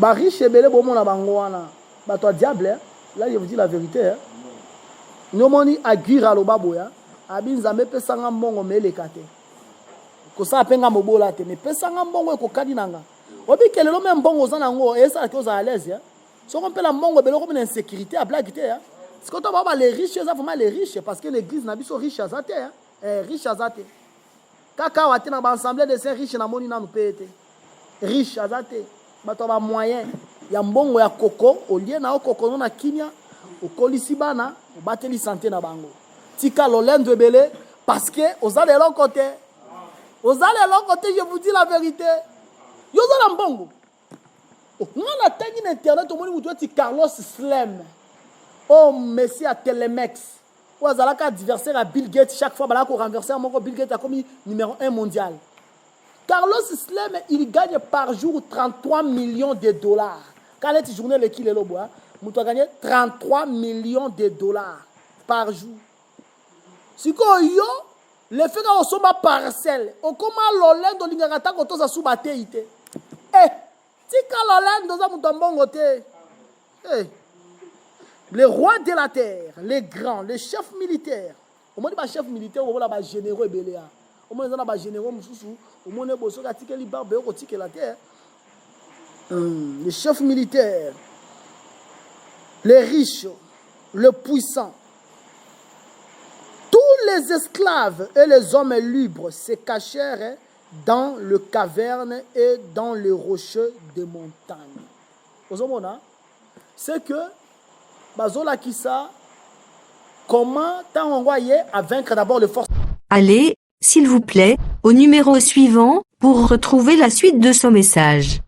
riche et belé, bon, toi diable, là je vous dis la vérité. Nous moni aguira lo baboya, abinzame pesanga mbongo mele kate. Ko sa penga mobola te, mais pesanga mbongo ko kadinanga. Obi kelelo même mbongo zanango, et ça que vous à l'aise, hein. So on peut la mbongo belé comme une insécurité à blague, hein. C'est quand on va les riches, c'est vraiment les riches, parce que l'église n'a pas sont riches à zate, hein. Riches à zate. Kaka wate na l'assemblée de ces riches na moni na nous pété. Riches à zate. Bato ba moyen. Ya mbongo ya koko, au lieu na koko na kinya, au kolisibana, au bateli santé na bango. Tika lolendo belé, parce que aux allez l'autre côté. Aux allez l'autre côté, je vous dis la vérité. Yo za mbongo. On a tangi na internet, au moni vous dit Carlos Slim. Oh, Messie à Telemex. Ou azalaka adversaire à Bill Gates chaque fois balako renverser mon Bill Gates a commis numéro 1 mondial. Carlos Slim, il gagne par jour 33 millions de dollars. Quand est journée le kilo le bois, muto gagné 33 millions de dollars par jour. Si ko yo le fait que on somba parcelle, on comment l'olendo lingata ko toza subate ite. Eh, tika lolendo za mutombongo te. Eh. Les rois de la terre, les grands, les chefs militaires. Au moins, les chefs militaires, on voit les généraux et belé. Au moins, les généraux, au moins, les gens qui ont barbe, qui ont la terre. Les chefs militaires, les riches, les puissants. Tous les esclaves et les hommes libres se cachèrent dans le caverne et dans les rocheux des montagnes. Vous voyez, c'est que Bazola Kissa, comment t'as envoyé à vaincre d'abord les forces. Allez, s'il vous plaît, au numéro suivant pour retrouver la suite de ce message.